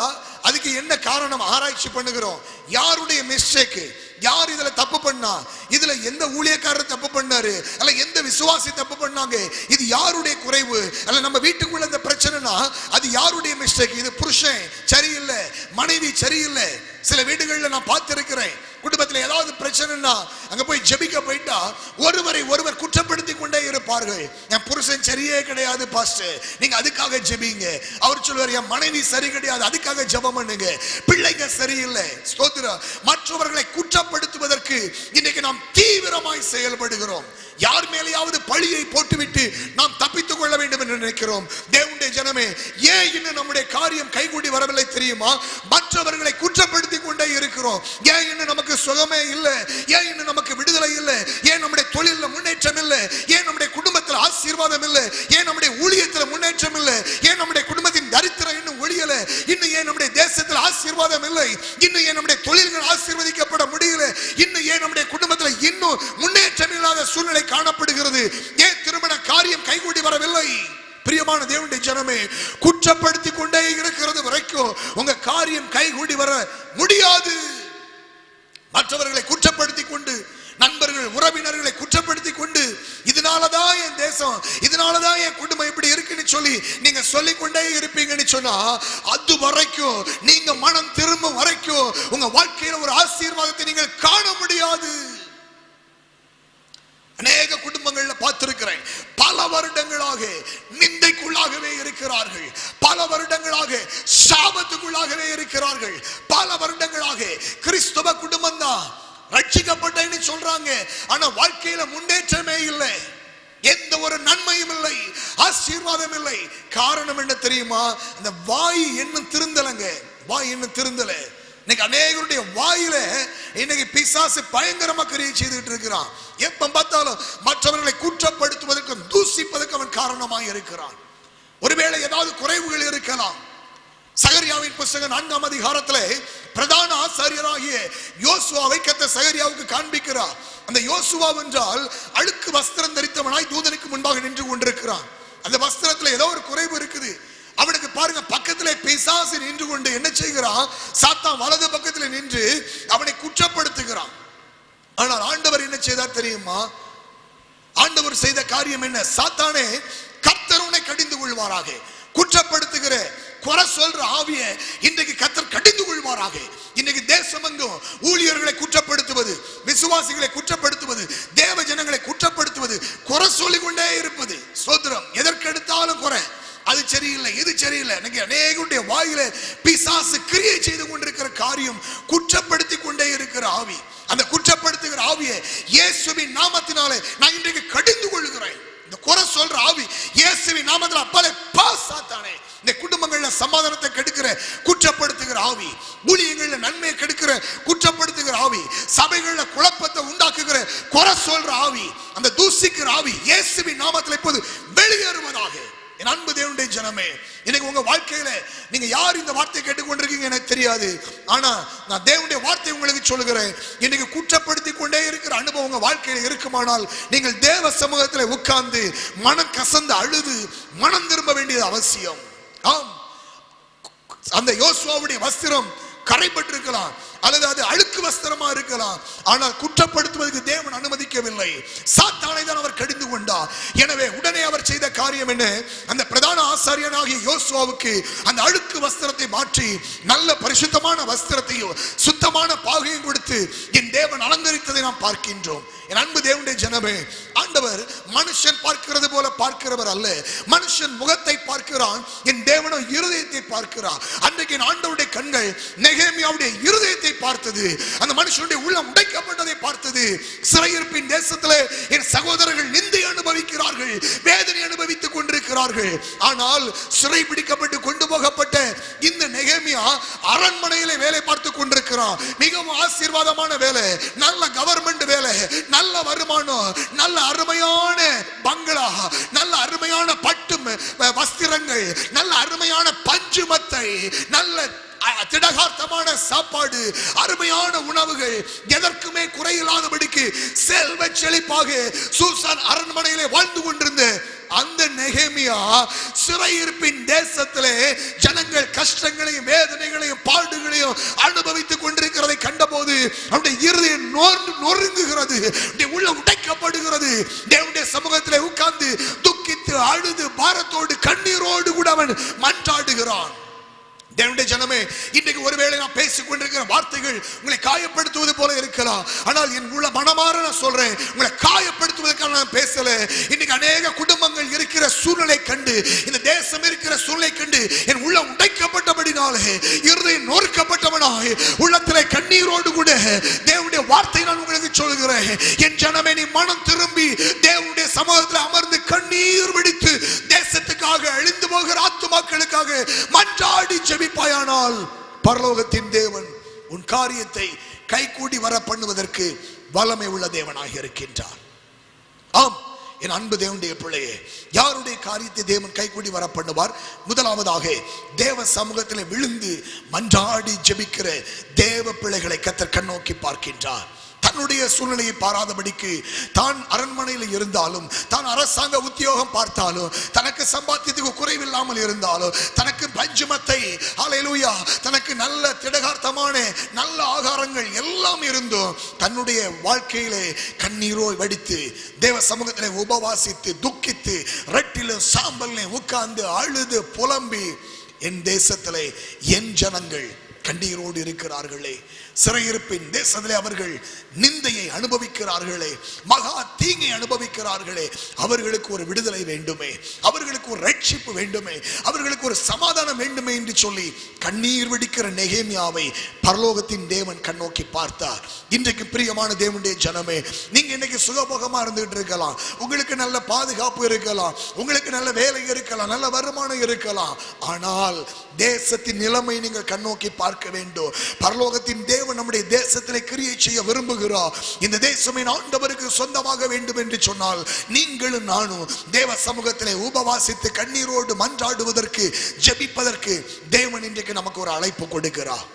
அதுக்கு என்ன காரணம் ஆராய்ச்சி பண்ணுகிறோம். யாருடைய மிஸ்டேக், யார் இதுல தப்பு பண்ணா, இதுல எந்த ஊழியக்காரர் தப்பு பண்ணாரு, அல்ல எந்த விசுவாசி தப்பு பண்ணாங்க, இது யாருடைய குறைவு, அல்ல நம்ம வீட்டுக்குள்ள இந்த பிரச்சனைனா அது யாருடைய மிஸ்டேக்? இது புருஷன் சரியில்லை, மனைவி சரியில்லை. சில வீடுகளில் நான் பார்த்திருக்கிறேன், குடும்பத்தில் ஏதாவது பிரச்சனைனா அங்க போய் ஜெபிக்க போயிட்டா ஒருவரை ஒருவர் குற்றப்படுத்தி கொண்டே இருப்பார்கள். என் புருஷன் சரியே கிடையாது பாஸ்டர், நீங்க அதுக்காக ஜெபிங்க. அவர் சொல்வார், என் மனைவி சரி கிடையாது, அதுக்காக ஜெபம் பண்ணுங்க. பிள்ளைங்க சரியில்லை, ஸ்தோத்திரம். மற்றவர்களை குற்றப்படுத்துவதற்கு இன்னைக்கு நாம் தீவிரமாய் செயல்படுகிறோம். யார் மேலேயாவது பழியை போட்டுவிட்டு நாம் தப்பித்துக் கொள்ள வேண்டும் என்று நினைக்கிறோம். தேவனுடைய ஜனமே, ஏன் இன்னும் நம்முடைய காரியம் கைகூடி வரவில்லை தெரியுமா? மற்றவர்களை குற்றப்படுத்தி கொண்டே இருக்கிறோம். ஏன் இன்னும் நமக்கு சுகமே இல்லை? ஏன் இன்னும் நமக்கு விடுதலை இல்லை? ஏன் நம்முடைய தொழில முன்னேற்றம் இல்லை? ஏன் நம்முடைய குடும்பத்தில் ஆசீர்வாதம் இல்லை? ஏன் நம்முடைய ஊழியத்தில் முன்னேற்றம் இல்லை? ஏன் நம்முடைய குடும்பத்தின் தரித்திரம் இன்னும் ஒழியல? இன்னும் ஏன் நம்முடைய தேசத்தில் ஆசீர்வாதம் இல்லை? இன்னும் ஏன் நம்முடைய தொழில்கள் ஆசீர்வதிக்கப்பட முடியல? இன்னும் ஏன் நம்முடைய குடும்பத்தில் இன்னும் முன்னேற்றம் இல்லாத சூழ்நிலை காணப்படுகிறது? ஏன் திருமண காரியம் கைகூடி வரவில்லை? பிரியமான தேவனுடைய ஜனமே, குற்றப்படுத்தி கொண்டே இருக்கிறது வரைக்கும் உங்க காரியம் கைகூடி வர முடியாது. மற்றவர்களை குற்றப்படுத்தி கொண்டு, நண்பர்கள் உறவினர்களை குற்றப்படுத்தி கொண்டு, இதனாலதான் என் தேசம், இதனாலதான் என் குடும்பம் இப்படி இருக்குன்னு சொல்லி நீங்க சொல்லிக் கொண்டே இருப்பீங்கன்னு சொன்னா அது வரைக்கும், நீங்க மனம் திரும்பும் வரைக்கும் உங்க வாழ்க்கையில ஒரு ஆசீர்வாதத்தை நீங்கள் காண முடியாது. அநேக குடும்பங்கள்ல பார்த்திருக்கிறேன், பல வருடங்களாக நிந்தைக்குள்ளாகவே இருக்கிறார்கள், பல வருடங்களாக சாபத்துக்குள்ளாகவே இருக்கிறார்கள், பல வருடங்களாக கிறிஸ்தவ குடும்பம் தான் ரட்சிக்கப்பட்டேன்னு சொல்றாங்க, ஆனா வாழ்க்கையில முன்னேற்றமே இல்லை, எந்த ஒரு நன்மையும் இல்லை, ஆசீர்வாதம் இல்லை. காரணம் என்ன தெரியுமா? அந்த வாய் இன்னும் திருந்தலங்க, வாய் இன்னும் திருந்தல. இன்னைக்கு அநேகருடைய வாயில இன்னைக்கு பிசாசு பயங்கரமா கிரியை செய்துட்டு இருக்கிறான். எப்ப பார்த்தாலும் மற்றவர்களை குற்றப்படுத்துவதற்கும் தூசிப்பதற்கு அவன் காரணமாக இருக்கிறான். ஒருவேளை ஏதாவது குறைவுகள் இருக்கலாம். சகரியாவின் புத்தகம் 4ஆம் அதிகாரத்திலே பிரதான ஆசாரியராகிய யோசுவாவை கர்த்தர் சகரியாவுக்கு காண்பிக்கிறார். அந்த யோசுவா என்றால் அழுக்கு வஸ்திரம் தரித்தவனாய் தூதனுக்கு முன்பாக நின்று கொண்டிருக்கிறான். அந்த வஸ்திரத்துல ஏதோ ஒரு குறைவு இருக்குது. அவனுக்கு பாருங்க, பக்கத்திலே பிசாசு நின்று கொண்டு என்ன செய்கிறான்? சாத்தான் வலது பக்கத்தில் நின்று அவனை குற்றப்படுத்துகிறான். ஆனால் ஆண்டவர் என்ன செய்தார் தெரியுமா? ஆண்டவர் செய்த காரியம் என்ன? சாத்தானே, கர்த்தர் உன்னை கடிந்து கொள்வாராக. குற்றப்படுத்துகிற குறை சொல்ற ஆவிய இன்றைக்கு கர்த்தர் கடிந்து கொள்வாராக. இன்னைக்கு தேசமெங்கும் ஊழியர்களை குற்றப்படுத்துவது, விசுவாசிகளை குற்றப்படுத்துவது, தேவ ஜனங்களை குற்றப்படுத்துவது, குறை சொல்லிக் கொண்டே இருப்பது. சோதரம், எதற்கெடுத்தாலும் குறை, அது சரியில்லை, இது சரியில்லை. அநேகருடைய வாயில பிசாசு கிரியை செய்து கொண்டிருக்கிற காரியம் குற்றப்படுத்தி கொண்டே இருக்கிற ஆவி. அந்த குற்றப்படுத்துகிற ஆவியை இயேசுவின் நாமத்தினாலே நான் இன்றைக்கு கடிந்து கொள்கிறேன். இந்த குறை சொல்ற ஆவி இயேசுவின் நாமத்தில் அப்பாலே பாசாத்தானே. இந்த குடும்பங்கள்ல சமாதானத்தை கெடுக்கிற குற்றப்படுத்துகிற ஆவி, ஊழியங்கள்ல நன்மையை கெடுக்கிற குற்றப்படுத்துகிற ஆவி, சபைகள்ல குழப்பத்தை உண்டாக்குகிற குறை சொல்ற ஆவி, அந்த தூசிக்கிற ஆவி இயேசுவின் நாமத்தில் இப்போது வெளியேறுவதாக. என் அன்பு தேவனுடைய ஜனமே, இன்னைக்கு உங்க வாழ்க்கையில நீங்க யார் இந்த வார்த்தை கேட்டுக்கொண்டிருக்கீங்க எனக்கு தெரியாது. ஆனா நான் தேவனுடைய வார்த்தை உங்களுக்கு சொல்லுகிறேன். இன்னைக்கு குற்றப்படுத்தி கொண்டே இருக்கிற அனுபவம் உங்க வாழ்க்கையில இருக்குமானால் நீங்கள் தேவ சமூகத்தில் உட்கார்ந்து மனம் கசந்து அழுது மனம் திரும்ப வேண்டியது அவசியம். ஆம், அந்த யோசுவாவுடைய வஸ்திரம் கரைப்பட்டிருக்கலாம், அல்லது அது அழுக்கு வஸ்திரமா இருக்கலாம். ஆனால் குற்றப்படுத்துவதற்கு தேவன் அனுமதிக்கவில்லை. சாத்தானை தான் அவர் கடிந்து கொண்டார். எனவே உடனே அவர் செய்த காரியம் என்ன? அந்த பிரதான ஆசாரியனாகிய யோசுவாவுக்கு அந்த அழுக்கு வஸ்திரத்தை மாற்றி நல்ல பரிசுத்தமான வஸ்திரத்தையும் சுத்தமான பாகையும் கொடுத்து என் தேவன் அலங்கரித்ததை நாம் பார்க்கின்றோம். என் அன்பு தேவனுடைய ஜனமே, ஆண்டவர் மனுஷன் பார்க்கிறது போல பார்க்கிறவர் அல்ல. மனுஷன் முகத்தை பார்க்கிறான், என் தேவனோ இருதயத்தை பார்க்கிறார். அன்றைக்கு என் ஆண்டவருடைய கண்கள் நெகேமியாவுடைய இருதயத்தை பார்த்தது. அந்த மனுஷனுடைய உள்ளம் உடைக்கப்பட்டதை பார்த்தது. சிறையிருப்பின் தேசத்திலே என் சகோதரர்கள் நிந்தை அனுபவிக்கிறார்கள், வேதனை அனுபவித்துக் கொண்டிருக்கிறார்கள். ஆனால் சிறை பிடிக்கப்பட்டு கொண்டு போகப்பட்ட இந்த நெகேமியா அரண்மனையிலே வேலை பார்த்துக் கொண்டிருக்கிறான். மிகவும் ஆசீர்வாதமான வேலை, நல்ல கவர்மெண்ட் வேலை, நல்ல வருமானம், நல்ல அருமையான பங்களா, நல்ல அருமையான பட்டு வஸ்திரங்கள், நல்ல அருமையான பஞ்சு மத்தை, நல்ல திடகார்த்தமான சாப்பாடு, அருமையான உணவுகள், எதற்குமே குறையில்லாதபடிக்கு செல்வ செழிப்பாக சூசான் அரண்மனையிலே வாழ்ந்து கொண்டிருந்த அந்த நெகேமியா சிறையிருப்பின் தேசத்திலே ஜனங்கள் கஷ்டங்களையும் வேதனைகளையும் பாடுகளையும் அனுபவித்துக் கொண்டிருக்கிறதை கண்டபோது அவருடைய இருதயம் நொறுங்குகிறது, உள்ள உடைக்கப்படுகிறது. தேவனுடைய சமூகத்திலே உட்கார்ந்து துக்கித்து அழுது பாரத்தோடு கண்ணீரோடு கூட அவன் மன்றாடுகிறான். தேவனுடைய ஜனமே, இன்றைக்கு ஒருவேளை நான் பேசிக் கொண்டிருக்கிற வார்த்தைகள் உங்களை காயப்படுத்துவது போல இருக்கலாம். ஆனால் என் உள்ள மனமாற நான் சொல்றேன், உங்களை காயப்படுத்துவதற்காக நான் பேசல. இன்னைக்கு அநேக குடும்பங்கள் இருக்கிற சூழ்நிலை கண்டு, இந்த தேசம் இருக்கிற சூழ்நிலை கண்டு என் உள்ள உடைக்கப்பட்டபடினாலே, இருதயம் நொறுக்கப்பட்டவனாக உள்ளத்திலே கண்ணீரோடு கூட தேவனுடைய வார்த்தை நான் உங்களுக்கு சொல்கிறேன். என் ஜனமே, நீ மனம் திரும்பி தேவனுடைய சமூகத்தில் அமர்ந்து கண்ணீர் வெடித்து தேசத்துக்காக, அழிந்து போகிற ஆத்துமாக்களுக்காக மன்றாடி ஜெபிப்பாயானால் பரலோகத்தின் தேவன் உன் காரியத்தை கைகூடி வர பண்ணுவதற்கு வல்லமை உள்ள தேவனாக இருக்கின்றார். ஆம் என் அன்பு தேவனுடைய பிள்ளையே, யாருடைய காரியத்தை தேவன் கைகூடி வர பண்ணுவார்? முதலாவதாக தேவ சமூகத்தில் விழுந்து மன்றாடி ஜெபிக்கிற தேவ பிள்ளைகளை கர்த்தர் கண்ணோக்கி பார்க்கின்றார். தன்னுடைய சூழ்நிலையை பாராதபடிக்கு, தான் அரண்மனையில் இருந்தாலும், தான் அரசாங்க உத்தியோகம் பார்த்தாலும், தனக்கு சம்பாத்தியத்துக்கு குறைவில்லாமல் இருந்தாலும், தனக்கு பஞ்சுமத்தை, ஹல்லேலூயா, தனக்கு நல்ல திடகார்த்தமான நல்ல ஆகாரங்கள் எல்லாம் இருந்தும் தன்னுடைய வாழ்க்கையிலே கண்ணீரோய் வடித்து தேவ சமூகத்திலே உபவாசித்து துக்கித்து ரெட்டிலும் சாம்பல்லையும் உட்கார்ந்து அழுது புலம்பி, என் தேசத்திலே என் ஜனங்கள் கண்ணீரோடு இருக்கிறார்களே, சிறையிருப்பின் தேசத்திலே அவர்கள் நிந்தையை அனுபவிக்கிறார்களே, மகா தீங்கை அனுபவிக்கிறார்களே, அவர்களுக்கு ஒரு விடுதலை வேண்டுமே, அவர்களுக்கு ஒரு ரட்சிப்பு வேண்டுமே, அவர்களுக்கு ஒரு சமாதானம் வேண்டுமே என்று சொல்லி கண்ணீர் வெடிக்கிற நெகேமியாவை பரலோகத்தின் தேவன் கண்ணோக்கி பார்த்தார். இன்றைக்கு பிரியமான தேவனுடைய ஜனமே, நீங்க இன்னைக்கு சுகபோகமா இருந்துகிட்டு இருக்கலாம், உங்களுக்கு நல்ல பாதுகாப்பு இருக்கலாம், உங்களுக்கு நல்ல வேலை இருக்கலாம், நல்ல வருமானம் இருக்கலாம். ஆனால் தேசத்தின் நிலைமை நீங்கள் கண்ணோக்கி பார்க்க வேண்டும். பரலோகத்தின் தேவன் நம்முடைய தேசத்திலே கிரியை செய்ய விரும்புகிறார். இந்த தேசமே ஆண்டவருக்கு சொந்தமாக வேண்டும் என்று சொன்னால், நீங்களும் நானும் தேவ சமூகத்திலே உபவாசித்து கண்ணீரோடு மன்றாடுவதற்கு, ஜெபிப்பதற்கு தேவன் இன்றைக்கு நமக்கு ஒரு அழைப்பு கொடுக்கிறார்.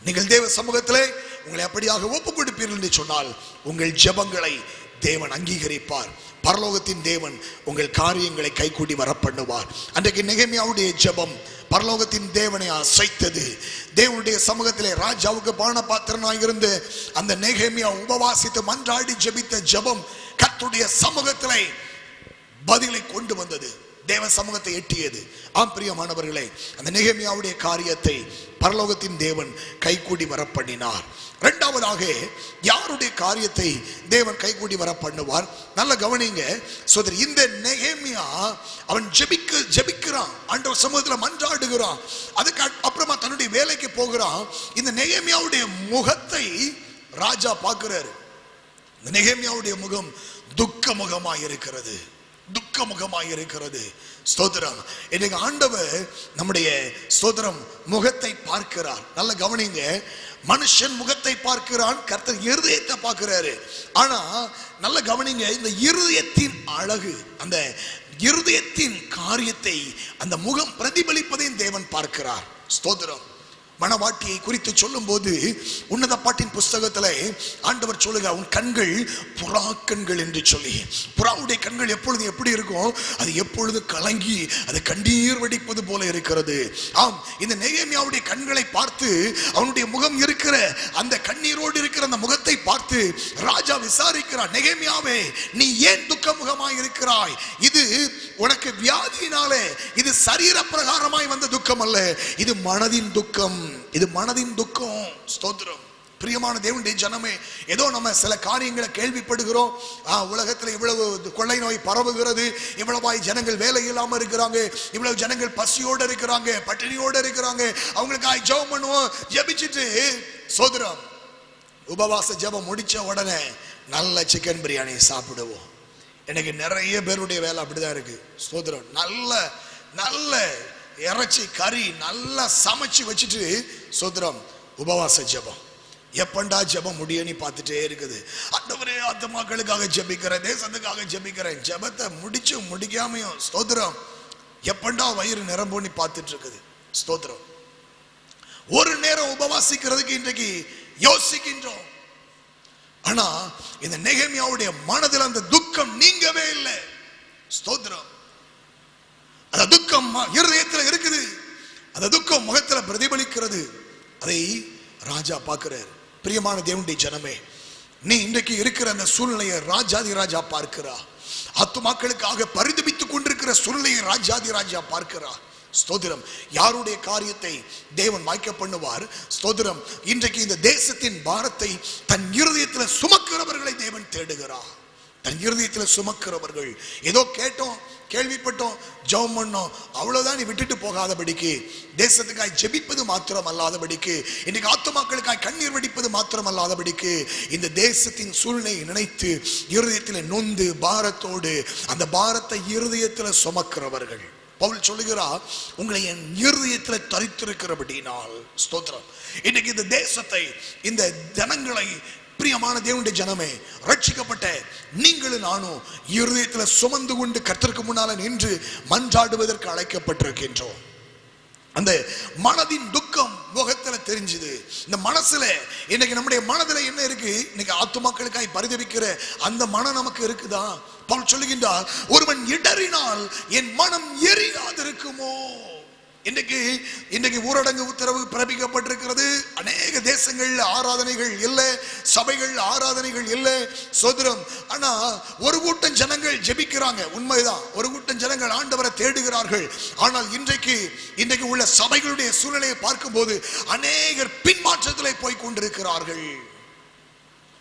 நீங்கள் தேவ சமூகத்திலே உங்களை அப்படியாக ஒப்பு கொடுப்பீர்கள் என்று சொன்னால், உங்கள் ஜெபங்களை தேவன் அங்கீகரிப்பார். பரலோகத்தின் தேவன் உங்கள் காரியங்களை கைகூடி வர பண்ணுவார். அன்றைக்கு நெகேமியாவுடைய ஜெபம் பரலோகத்தின் தேவனை அசைத்தது. தேவனுடைய சமூகத்திலே ராஜாவுக்கு பானபாத்திரனாய் இருந்து அந்த நெகேமியா உபவாசித்து மன்றாடி ஜெபித்த ஜெபம் கர்த்தருடைய சமூகத்திலே பதிலை கொண்டு வந்தது, தேவ சமூகத்தை எட்டியது. ஆம் பிரியமானவர்களே, அந்த நெகேமியாவுடைய காரியத்தை பரலோகத்தின் தேவன் கைகூடி வர பண்ணினார். இரண்டாவதாக, யாருடைய காரியத்தை தேவன் கைகூடி வர பண்ணுவார்? நல்ல கவனிங்க சோதரி. இந்த நெகேமியா அவன் ஜெபிக்கிறான், ஆண்டவர் சமூகத்தில் மன்றாடுகிறான், அதுக்கு அப்புறமா தன்னுடைய வேலைக்கு போகிறான். இந்த நெகேமியாவுடைய முகத்தை ராஜா பார்க்கிறாரு. இந்த நெகேமியாவுடைய முகம் துக்க முகமாய் இருக்கிறது, துக்க முகமாய் இருக்கிறது. ஸ்தோத்திரம். இன்னைக்கு ஆண்டவர் நம்முடைய ஸ்தோத்திரம் முகத்தை பார்க்கிறார். நல்ல கவனிங்க, மனுஷன் முகத்தை பார்க்கிறான், கர்த்தர் இருதயத்தை பார்க்கிறாரு. ஆனா நல்ல கவனிங்க, இந்த இருதயத்தின் அழகு, அந்த இருதயத்தின் காரியத்தை அந்த முகம் பிரதிபலிப்பதையும் தேவன் பார்க்கிறார். ஸ்தோத்திரம். மணவாட்டியை குறித்து சொல்லும் போது உன்னத பாட்டின் புஸ்தகத்திலே ஆண்டவர் சொல்லுகிறார், உன் கண்கள் புறா கண்கள் என்று சொல்லி. புறாவுடைய கண்கள் எப்பொழுது எப்படி இருக்கும்? அது எப்பொழுது கலங்கி அது கண்ணீர் வடிப்பது போல இருக்கிறது. ஆம், இந்த நெகேமியாவுடைய கண்களை பார்த்து, அவனுடைய முகம் இருக்கிற அந்த கண்ணீரோடு இருக்கிற அந்த முகத்தை பார்த்து ராஜா விசாரிக்கிறார், நெகேமியாவே, நீ ஏன் துக்க முகமாய் இருக்கிறாய்? இது உனக்கு வியாதியினாலே, இது சரீர பிரகாரமாய் வந்த துக்கம் அல்ல, இது மனதின் துக்கம். இது மனதின் துக்கம். ஸ்தோத்திரம். பிரியமான தேவனுடைய ஜனமே, ஏதோ நம்ம சில காரியங்களை கேள்விப்படுகிறோம். உலகத்தில் இவ்வளவு கொள்ளை நோய் பரவுகிறது, இவ்வளவாய் ஜனங்கள் வேலை இல்லாம இருக்கிறாங்க, இவ்வளவு ஜனங்கள் பசியோட இருக்கிறாங்க, பட்டினியோட இருக்கிறாங்க. அவங்களுக்காக ஜெபம் பண்ணுவோம். ஜெபிச்சுட்டு ஸ்தோத்திரம், உபவாச ஜெபம் முடிச்ச உடனே நல்ல சிக்கன் பிரியாணி சாப்பிடுவோம். எனக்கு நிறைய பேருடைய வேலை அப்படிதான் இருக்கு. ஸ்தோத்திரம். நல்ல நல்ல இறைச்சி கறி நல்லா சமைச்சு வச்சுட்டு ஸ்தோத்திரம் உபவாச ஜெபம். எப்பண்டா ஜெபம் முடியும்னு பார்த்துட்டே இருக்குது. ஆண்டவரே, அந்த மக்களுக்காக ஜெபிக்கிறேன், தேசத்துக்காக ஜெபிக்கிறேன். ஜெபத்தை முடிச்சு முடிக்காமையும் ஸ்தோத்திரம் எப்பண்டா வயிறு நிரம்புன்னு பார்த்துட்டு இருக்குது. ஸ்தோத்திரம். ஒரு நேரம் உபவாசிக்கிறதுக்கு இன்றைக்கு யோசிக்கின்றோம். ஆனா இந்த நெகேமியாவுடைய மனதில் அந்த துக்கம் நீங்கவே இல்லை. ஸ்தோத்திரம். அந்த துக்கம் இருதயத்தில் இருக்குது, அந்த துக்கம் முகத்தில் பிரதிபலிக்கிறது. அதை ராஜா பார்க்கிறார். பிரியமான தேவனுடைய ஜனமே, நீ இன்றைக்கு இருக்கிற அந்த சூழ்நிலையை ராஜாதி ராஜா பார்க்கிறா. ஆத்துமாக்களுக்காக பரிதபித்துக் கொண்டிருக்கிற சூழ்நிலையை ராஜாதி ராஜா பார்க்கிறா. ஸ்தோத்திரம். யாருடைய காரியத்தை தேவன் வாய்க்க பண்ணுவார்? ஸ்தோத்திரம். இன்றைக்கு இந்த தேசத்தின் பாரத்தை தன் இருதயத்தில் சுமக்கிறவர்களை தேவன் தேடுகிறார். தன் இருதயத்தில் சுமக்கிறவர்கள். ஏதோ கேட்டோம், கேள்விப்பட்டோம், ஜெபம் பண்ணோம், அவ்வளவுதான் நீ விட்டுட்டு போகாதபடிக்கு, தேசத்துக்காய் ஜெபிப்பது மாத்திரம் அல்லாதபடிக்கு, இன்னைக்கு ஆத்துமாக்களுக்காய் கண்ணீர் வடிப்பது மாத்திரம் அல்லாதபடிக்கு, இந்த தேசத்தின் சூழ்நிலையை நினைத்து இருதயத்தில் நொந்து பாரத்தோடு அந்த பாரத்தை இருதயத்தில் சுமக்கிறவர்கள். பவுல் சொல்லுகிறார், உங்களை என் இருதயத்தில் தரித்திருக்கிறபடினால். ஸ்தோத்திரம். இன்னைக்கு இந்த தேசத்தை, இந்த ஜனங்களை, பிரியமான தேவனுடைய ஜனமே, ரட்சிக்கப்பட்ட நீங்களும் நானும் இருதயத்தில் சுமந்து கொண்டு கர்த்தருக்கு முன்னால நின்று மன்றாடுவதற்கு அழைக்கப்பட்டிருக்கின்றோம். அந்த மனதின் துக்கம் முகத்துல தெரிஞ்சுது. இந்த மனசுல இன்னைக்கு நம்முடைய மனதுல என்ன இருக்கு? இன்னைக்கு ஆத்துமாக்களுக்காய் பரிதபிக்கிற அந்த மனம் நமக்கு இருக்குதா? பவுல் சொல்லுகின்றார், ஒருவன் இடறினால் என் மனம் எரியாதிருக்குமோ? இன்னைக்கு ஊரடங்கு உத்தரவு பிறப்பிக்கப்பட்டிருக்கிறது. அநேக தேசங்கள்ல ஆராதனைகள் இல்லை, சபைகள் ஆராதனைகள் இல்லை. சோதரம். ஆனா ஒரு கூட்டம் ஜனங்கள் ஜெபிக்கிறாங்க, உண்மைதான். ஒரு கூட்டம் ஜனங்கள் ஆண்டவரை தேடுகிறார்கள். ஆனால் இன்றைக்கு உள்ள சபைகளுடைய சூழ்நிலையை பார்க்கும்போது அநேகர் பின்மாற்றத்திலே போய் கொண்டிருக்கிறார்கள்.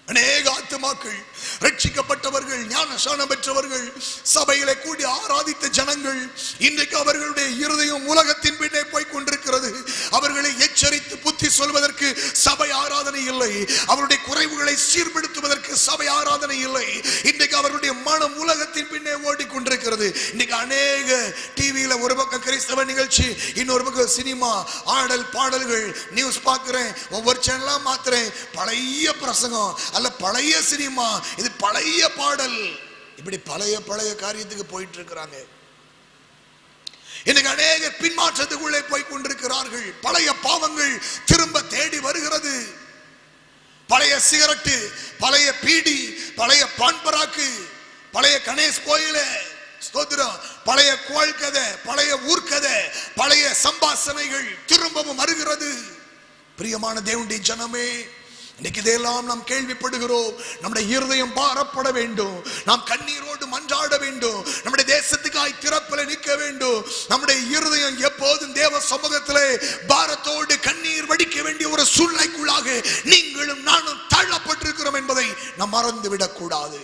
அநேக ஆத்துமாக்கள், ரட்சிக்கப்பட்டவர்கள், ஞானஸ்நானம் பெற்றவர்கள், சபையிலே கூடி ஆராதித்த ஜனங்கள், இன்றைக்கு அவர்களுடைய இருதயம் உலகத்தின் பின்னே போய் கொண்டிருக்கிறது. அவர்களை எச்சரித்து புத்தி சொல்வதற்கு சபை ஆராதனை இல்லை. அவருடைய குறைவுகளை சீர்படுத்துவதற்கு சபை ஆராதனை இல்லை. இன்றைக்கு அவருடைய மனம் உலகத்தின் பின்னே ஓடிக்கொண்டிருக்கிறது. இன்னைக்கு அநேக டிவியில ஒரு பக்கம் கிறிஸ்தவ நிகழ்ச்சி, இன்னொரு பக்கம் சினிமா, ஆடல் பாடல்கள், நியூஸ் பார்க்கிறேன், ஒவ்வொரு சேனலா மாத்துறேன், பழைய பிரசங்கம் அல்ல பழைய சினிமா, இது பழைய பாடல், இப்படி பழைய காரியத்துக்கு போயிட்டு இருக்கிறாங்க. இன்னைக்கு அநேக பின்மாற்றத்துக்குள்ளே போய் கொண்டிருக்கிறார்கள். பழைய பாவங்கள் திரும்ப தேடி வருகிறது. பழைய சிகரெட்டு, பழைய பீடி, பழைய பான்பராக்கு, பழைய கணேஷ் கோயில, ஸ்தோத்திரம், பழைய கோயில் கதை, பழைய ஊர்க்கதை, பழைய சம்பாசனைகள் திரும்பவும் வருகிறது. பிரியமான தேவனுடைய ஜனமே, இன்னைக்கு இதெல்லாம் நாம் கேள்விப்படுகிறோம். நம்முடைய இருதயம் பாரப்பட வேண்டும். நாம் கண்ணீரோடு மன்றாட வேண்டும். நம்முடைய தேசத்துக்காய் திறப்பில நிற்க வேண்டும். நம்முடைய இருதயம் எப்போதும் தேவ சமூகத்திலே பாரத்தோடு கண்ணீர் வடிக்க வேண்டிய ஒரு சூழ்நிலைக்குள்ளாக நீங்களும் நானும் தள்ளப்பட்டிருக்கிறோம் என்பதை நாம் மறந்துவிடக் கூடாது.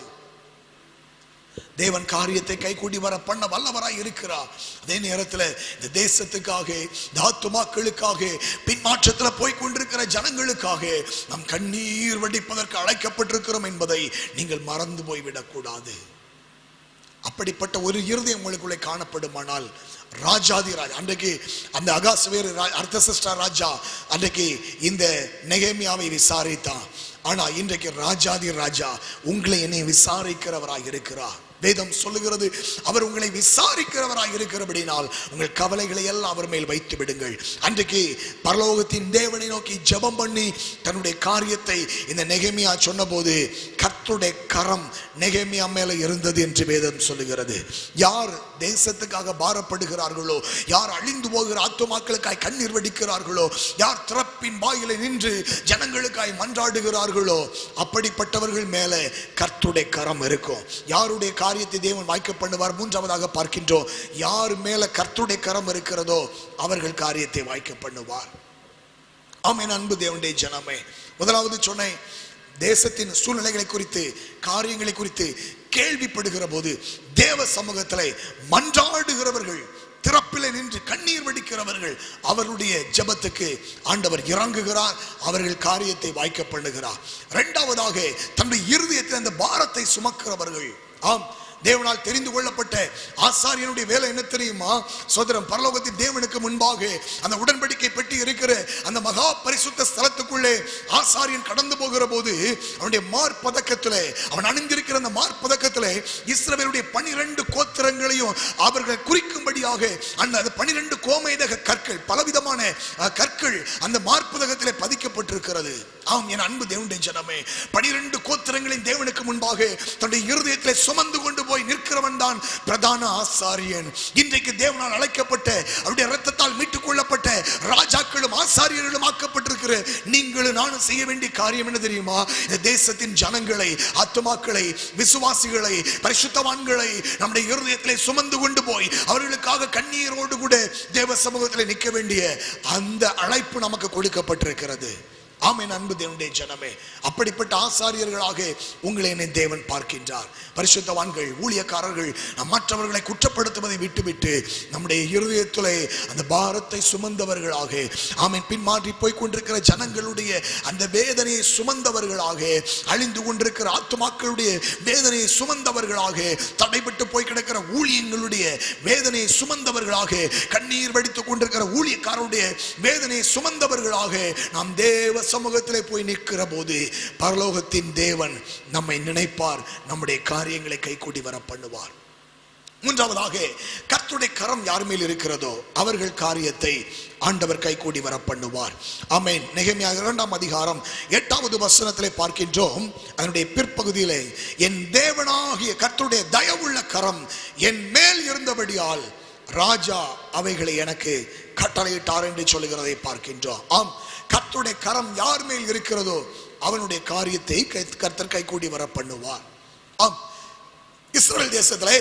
தேவன் காரியத்தை கைகூடி வர பண்ண வல்லவராய் இருக்கிறார். அதே நேரத்தில் இந்த தேசத்துக்காக, இந்த ஆத்துமாக்களுக்காக, பின்மாற்றத்தில் போய் கொண்டிருக்கிற ஜனங்களுக்காக நாம் கண்ணீர் வடிப்பதற்கு அழைக்கப்பட்டிருக்கிறோம் என்பதை நீங்கள் மறந்து போய்விடக் கூடாது. அப்படிப்பட்ட ஒரு இருதயம் உங்களுக்குள்ளே காணப்படுமானால், ராஜாதி ராஜா, அன்றைக்கு அந்த அகாஸ்வேரு அர்த்தசஷ்டா ராஜா அன்றைக்கு இந்த நெகேமியாவை விசாரித்தான். ஆனா இன்றைக்கு ராஜாதி ராஜா உங்களை என்னை விசாரிக்கிறவராக இருக்கிறார். வேதம் சொல்லுகிறது, அவர் உங்களை விசாரிக்கிறவராய் இருக்கிறபடினால் உங்கள் கவலைகளை எல்லாம் அவர் மேல் வைத்து விடுங்கள். அன்றைக்கு பரலோகத்தின் தேவனை நோக்கி ஜெபம் பண்ணி தன்னுடைய காரியத்தை இந்த நெகேமியா சொன்னபோது கர்த்தருடைய கரம் நெகேமியா மேல இருந்தது என்று வேதம் சொல்லுகிறது. யார் தேசத்துக்காக பாரப்படுகிறார்களோ, யார் அழிந்து போகிற ஆத்துமாக்களுக்காய் கண்ணீர் வடிக்கிறார்களோ, யார் திறப்பின் வாயிலை நின்று ஜனங்களுக்காய் மன்றாடுகிறார்களோ, அப்படிப்பட்டவர்கள் மேல கர்த்தருடைய கரம் இருக்கும். யாருடைய காரியத்தை தேவன் வாய்க்க பண்ணுவார்? மூன்றாவதாக பார்க்கின்றோம், யார் மேல கர்த்தருடைய கரம் இருக்கிறதோ அவர்கள் காரியத்தை வாய்க்க பண்ணுவார். ஆமென். அன்பு தேவனுடைய ஜனமே, முதலாவது சொன்னேன், தேசத்தின் சூழ்நிலைகளை குறித்து, காரியங்களை குறித்து கேள்விப்படுகிற போது தேவ சமூகத்திலே மன்றாடுகிறவர்கள், திறப்பிலே நின்று கண்ணீர் வடிக்கிறவர்கள், அவருடைய ஜெபத்துக்கு ஆண்டவர் இறங்குகிறார், அவர்கள் காரியத்தை வாய்க்க பண்ணுகிறார். இரண்டாவதாக தன்னுடைய இருதயத்தில் அந்த பாரத்தை சுமக்கிறவர்கள். ஆம், தேவனால் தெரிந்து கொள்ளப்பட்ட ஆசாரியனுடைய வேலை என்ன தெரியுமா? சோதரம், பரலோகத்தின் தேவனுக்கு முன்பாக அந்த உடன்படிக்கை பெட்டி இருக்கிற அந்த மகா பரிசுத்த ஸ்தலத்துக்குள்ளே ஆசாரியன் கடந்து போகிற போது அவனுடைய மார்பதக்கத்திலே, அவன் அணிந்திருக்கிற அந்த மார்பதக்கத்திலே இஸ்ரவேலுடைய 12 கோத்திரங்களையும் அவர்கள் குறிக்கும்படியாக அந்த 12 கோமேதக கற்கள், பலவிதமான கற்கள் அந்த மார்பதக்கத்திலே பதிக்கப்பட்டிருக்கிறது. ஆம், என் அன்பு தேவனுடைய ஜனமே, 12 கோத்திரங்களின் தேவனுக்கு முன்பாக தன்னுடைய இருதயத்திலே சுமந்து கொண்டு போய் நிற்கிறவன் தான் பிரதான ஆசாரியன். இன்றைக்கு தேவனால் அழைக்கப்பட்ட, அவருடைய இரத்தத்தால் மீட்டுக் கொள்ளப்பட்ட ராஜாக்களும் ஆசாரியர்களும் ஆக்கப்பட்டிருக்கிற நீங்களும் நானும் செய்ய வேண்டிய காரியம் என்ன தெரியுமா? இந்த தேசத்தின் ஜனங்களை, ஆத்துமாக்களை, விசுவாசிகளை, பரிசுத்தவான்களை நம்முடைய இருதயத்திலே சுமந்து கொண்டு போய் அவர்களுக்காக கண்ணீரோடு கூட தேவ சமூகத்தில் நிற்க வேண்டிய அந்த அழைப்பு நமக்கு கொடுக்கப்பட்டிருக்கிறது. ஆமென். அன்பு தேவனுடைய ஜனமே, அப்படிப்பட்ட ஆசாரியர்களாக உங்களை என்னை தேவன் பார்க்கின்றார். பரிசுத்தவான்கள், ஊழியக்காரர்கள் மற்றவர்களை குற்றப்படுத்துவதை விட்டுவிட்டு நம்முடைய இருதயத்திலே அந்த பாரத்தை சுமந்தவர்களாக, ஆமென், பின்மாற்றி போய் கொண்டிருக்கிற ஜனங்களுடைய அந்த வேதனையை சுமந்தவர்களாக, அழிந்து கொண்டிருக்கிற ஆத்துமாக்களுடைய வேதனையை சுமந்தவர்களாக, தடைபட்டு போய் கிடக்கிற ஊழியங்களுடைய வேதனையை சுமந்தவர்களாக, கண்ணீர் வடித்துக் கொண்டிருக்கிற ஊழியக்காரருடைய வேதனையை சுமந்தவர்களாக நாம் தேவ சமூகத்திலே போய் நிற்கிற போது பரலோகத்தின் தேவன் நம்மை நினைப்பார், நம்முடைய காரியங்களை கைகூடி வர பண்ணுவார். மூன்றாவதாக, கர்த்தருடைய கரம் யார் மேல் இருக்கிறதோ அவர்கள் காரியத்தை ஆண்டவர் கைகூடி வர பண்ணுவார். ஆமென். நெகேமியா 2ஆம் அதிகாரம் 8வது வசனத்திலே பார்க்கின்றோம். அதனுடைய பிற்பகுதியிலே, என் தேவனாகிய கர்த்தருடைய தயவுள்ள கரம் என் மேல் இருந்தபடியால் ராஜா அவைகளை எனக்கு கட்டளையிட்டார் என்று சொல்லுகிறதை பார்க்கின்றோம். ஆம், கர்த்தருடைய கரம் யார் மேல் இருக்கிறதோ அவனுடைய காரியத்தை கர்த்தர் கைகூடி வர பண்ணுவார். ஆம், இஸ்ரவேல் தேசத்திலே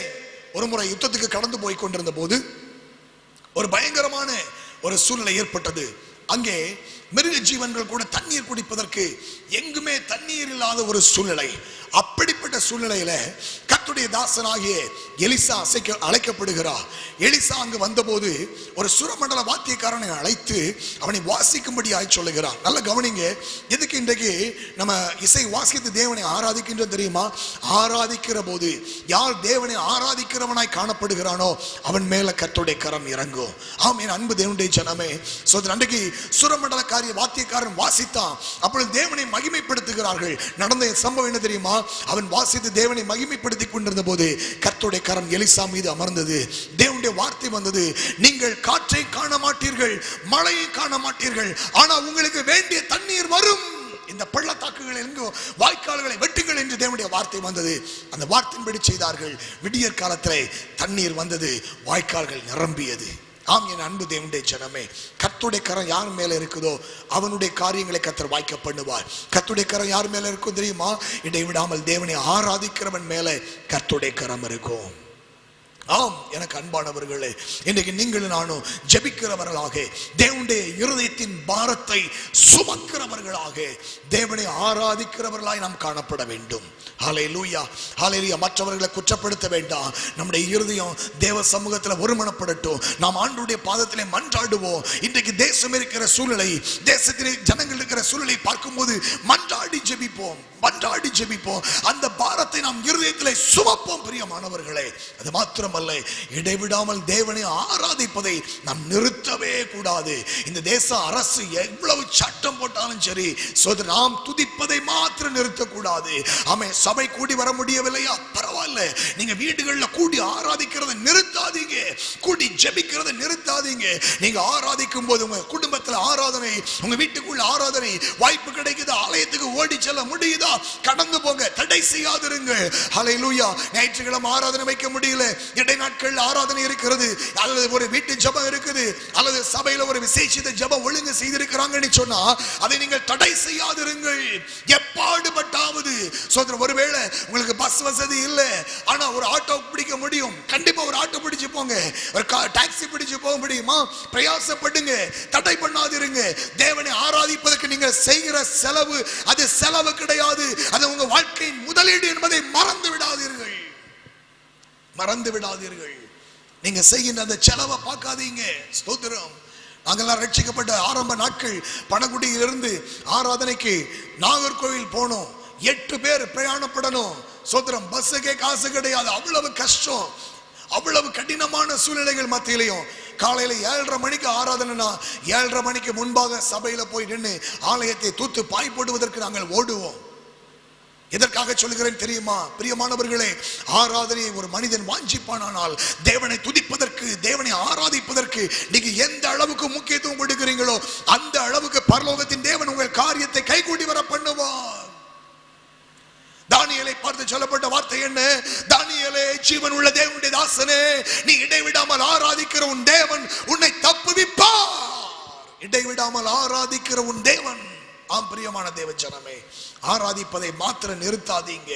ஒரு முறை யுத்தத்துக்கு கடந்து போய் கொண்டிருந்த போது ஒரு பயங்கரமான ஒரு சூழ்நிலை ஏற்பட்டது. அங்கே மிருக ஜீவன்கள் கூட தண்ணீர் குடிப்பதற்கு எங்குமே தண்ணீர் இல்லாத ஒரு சூழ்நிலை. அப்படிப்பட்ட சூழ்நிலையில கர்த்தருடைய தாசனாகிய எலிசா அழைக்கப்படுகிறார். எலிசா அங்கு வந்தபோது ஒரு சுரமண்டல வாத்தியக்காரனை அழைத்து அவனை வாசிக்கும்படியாய் சொல்லுகிறார். நல்ல கவனிங்க, எதுக்கு இன்றைக்கு நம்ம இசை வாசித்து தேவனை ஆராதிக்கின்ற தெரியுமா? ஆராதிக்கிற போது யார் தேவனை ஆராதிக்கிறவனாய் காணப்படுகிறானோ அவன் மேல கர்த்தருடைய கரம் இறங்கும். ஆம், என் அன்பு தேவனுடைய ஜனமே, அன்றைக்கு சுரமண்டலக்காரிய வாத்தியக்காரன் வாசித்தான். அப்பொழுது தேவனை மகிமைப்படுத்துகிறார்கள். நடந்த சம்பவம் என்ன தெரியுமா? அவன் வாசித்து தேவனை மகிமைப்படுத்திக் கொண்டிருந்த போது கர்த்தருடைய கரம் எலிசா மீது அமர்ந்தது. தேவனுடைய வார்த்தை வந்தது, நீங்கள் காற்றை காண மாட்டீர்கள், மழையை காண மாட்டீர்கள், ஆனா உங்களுக்கு வேண்டிய தண்ணீர் வரும். இந்த பள்ளத்தாக்குகள் எங்கோ வாய்க்கால்களை வெட்டுங்கள் என்று தேவனுடைய வார்த்தை வந்தது. அந்த வார்த்தையின்படி செய்தார்கள். விடியற் காலத்திலே தண்ணீர் வந்தது, வாய்க்கால்கள் நிரம்பியது. ஆம், என் அன்பு தேவனுடைய ஜனமே, கர்த்தருடைய கரம் யார் மேல இருக்குதோ அவனுடைய காரியங்களை கர்த்தர் வாய்க்க பண்ணுவார். கர்த்தருடைய கரம் யார் மேல இருக்கும் தெரியுமா? இடைவிடாமல் தேவனை ஆராதிக்கிறவன் மேல கர்த்தருடைய கரம் இருக்கும். ஆம், எனக்கு அன்பானவர்களே, இன்றைக்கு நீங்களும் நானும் ஜெபிக்கிறவர்களாக, தேவனுடைய இருதயத்தின் பாரத்தை சுமக்கிறவர்களாக, தேவனை ஆராதிக்கிறவர்களாய் நாம் காணப்பட வேண்டும். ஹல்லேலூயா, ஹல்லேலூயா. மற்றவர்களை குற்றப்படுத்த வேண்டாம். நம்முடைய இருதயம் தேவ சமூகத்தில் ஒருமனப்படட்டும். நாம் ஆண்டவருடைய பாதத்திலே மன்றாடுவோம். இன்றைக்கு தேசம் இருக்கிற சூழ்நிலை, தேசத்திலே ஜனங்கள் இருக்கிற சூழ்நிலை பார்க்கும்போது மன்றாடி ஜெபிப்போம், மன்றாடி ஜெபிப்போம். அந்த பாரத்தை நாம் இருதயத்திலே சுமப்போம். பிரியமானவர்களே, அது மாத்திரம் மாத்திரமல்ல, இடைவிடாமல் தேவனை ஆராதிப்பதை நாம் நிறுத்தவே கூடாது. இந்த தேச அரசு எவ்வளவு சட்டம் போட்டாலும் சரி, நாம் துதிப்பதை மாத்திரம் நிறுத்தக்கூடாது. ஆமென். சபை கூடி வர முடியவில்லையா, பரவாயில்ல, நீங்க வீடுகளில் கூடி ஆராதிக்கிறத நிறுத்தாதீங்க, கூடி ஜெபிக்கிறத நிறுத்தாதீங்க. நீங்க ஆராதிக்கும் போது உங்க குடும்பத்தில் ஆராதனை, உங்க வீட்டுக்குள்ள ஆராதனை, வாய்ப்பு கிடைக்குது, ஆலயத்துக்கு ஓடி செல்ல முடியுதா, கடந்து போங்க, தடை செய்யாதிருங்கள். ஹல்லேலூயா. ஞாயிற்றுக்கிழமை ஆராதனை வைக்க முடியல, இடை நாட்கள் ஆராதனை இருக்கிறது, அல்லது ஒரு வீட்டு ஜெபம் இருக்குது, அல்லது சபையில ஒரு விசேஷித்த ஜெபம் ஒழுங்கு செய்திருக்கிறாங்கன்னு சொன்னா அதை நீங்கள் தடை செய்யாதிருங்கள். எப்பாடுபட்டாவது சோதரன், ஒருவேளை உங்களுக்கு பஸ் வசதி இல்ல, ஆனா ஒரு ஆட்டோ பிடிக்க முடியும், கண்டிப்பா ஒரு ஆட்டோ பிடிச்சு போங்க, ஒரு டாக்ஸி பிடிச்சு போக முடியுமா, பிரயாசப்படுங்க, தடை பண்ணாதிருங்க. தேவனை ஆராதிப்பதற்கு நீங்கள் செய்கிற செலவு அது செலவு கிடையாது, அது உங்க வாழ்க்கையின் முதலீடு என்பதை மறந்து விடாதீர்கள், மறந்து விடாதீர்கள். நீங்க செய்கின்ற அந்த செலவை பார்க்காதீங்க. ஸ்தோத்திரம். நாங்கெல்லாம் ரட்சிக்கப்பட்ட ஆரம்ப நாட்கள் பணகுடியிலிருந்து ஆராதனைக்கு நாகர்கோவில் போனோம், 8 பேர் பிரயாணப்படணும். ஸ்தோத்திரம். பஸ்ஸுக்கே காசு கிடையாது, அவ்வளவு கஷ்டம், அவ்வளவு கடினமான சூழ்நிலைகள் மத்தியிலையும் காலையில 7:30 மணிக்கு ஆராதனைனா 7:30 மணிக்கு முன்பாக சபையில போய் நின்று ஆலயத்தை தூத்து பாய் போடுவதற்கு நாங்கள் ஓடுவோம். எதற்காக சொல்கிறேன் தெரியுமா பிரியமானவர்களே, ஆராதனையை ஒரு மனிதன் வாஞ்சிப்பானால் தேவனை துதிப்பதற்கு, தேவனை ஆராதிப்பதற்கு நீங்க எந்த அளவுக்கு முக்கியத்துவம் கொடுக்கிறீங்களோ அந்த அளவுக்கு பரலோகத்தின் தேவன் உங்கள் காரியத்தை கைகூடி வர பண்ணுவார். தானியேலை பார்த்து சொல்லப்பட்ட வார்த்தை என்ன? தானியேலே, ஜீவன் உள்ள தேவனுடைய தாசனே, நீ இடைவிடாமல் ஆராதிக்கிற உன் தேவன் உன்னை தப்புவிப்பார். இடைவிடாமல் ஆராதிக்கிற உன் தேவன். ஆம் பிரியமான தேவ ஜனமே, ஆராதிப்பதை மாத்திரம் நிறுத்தாதீங்க.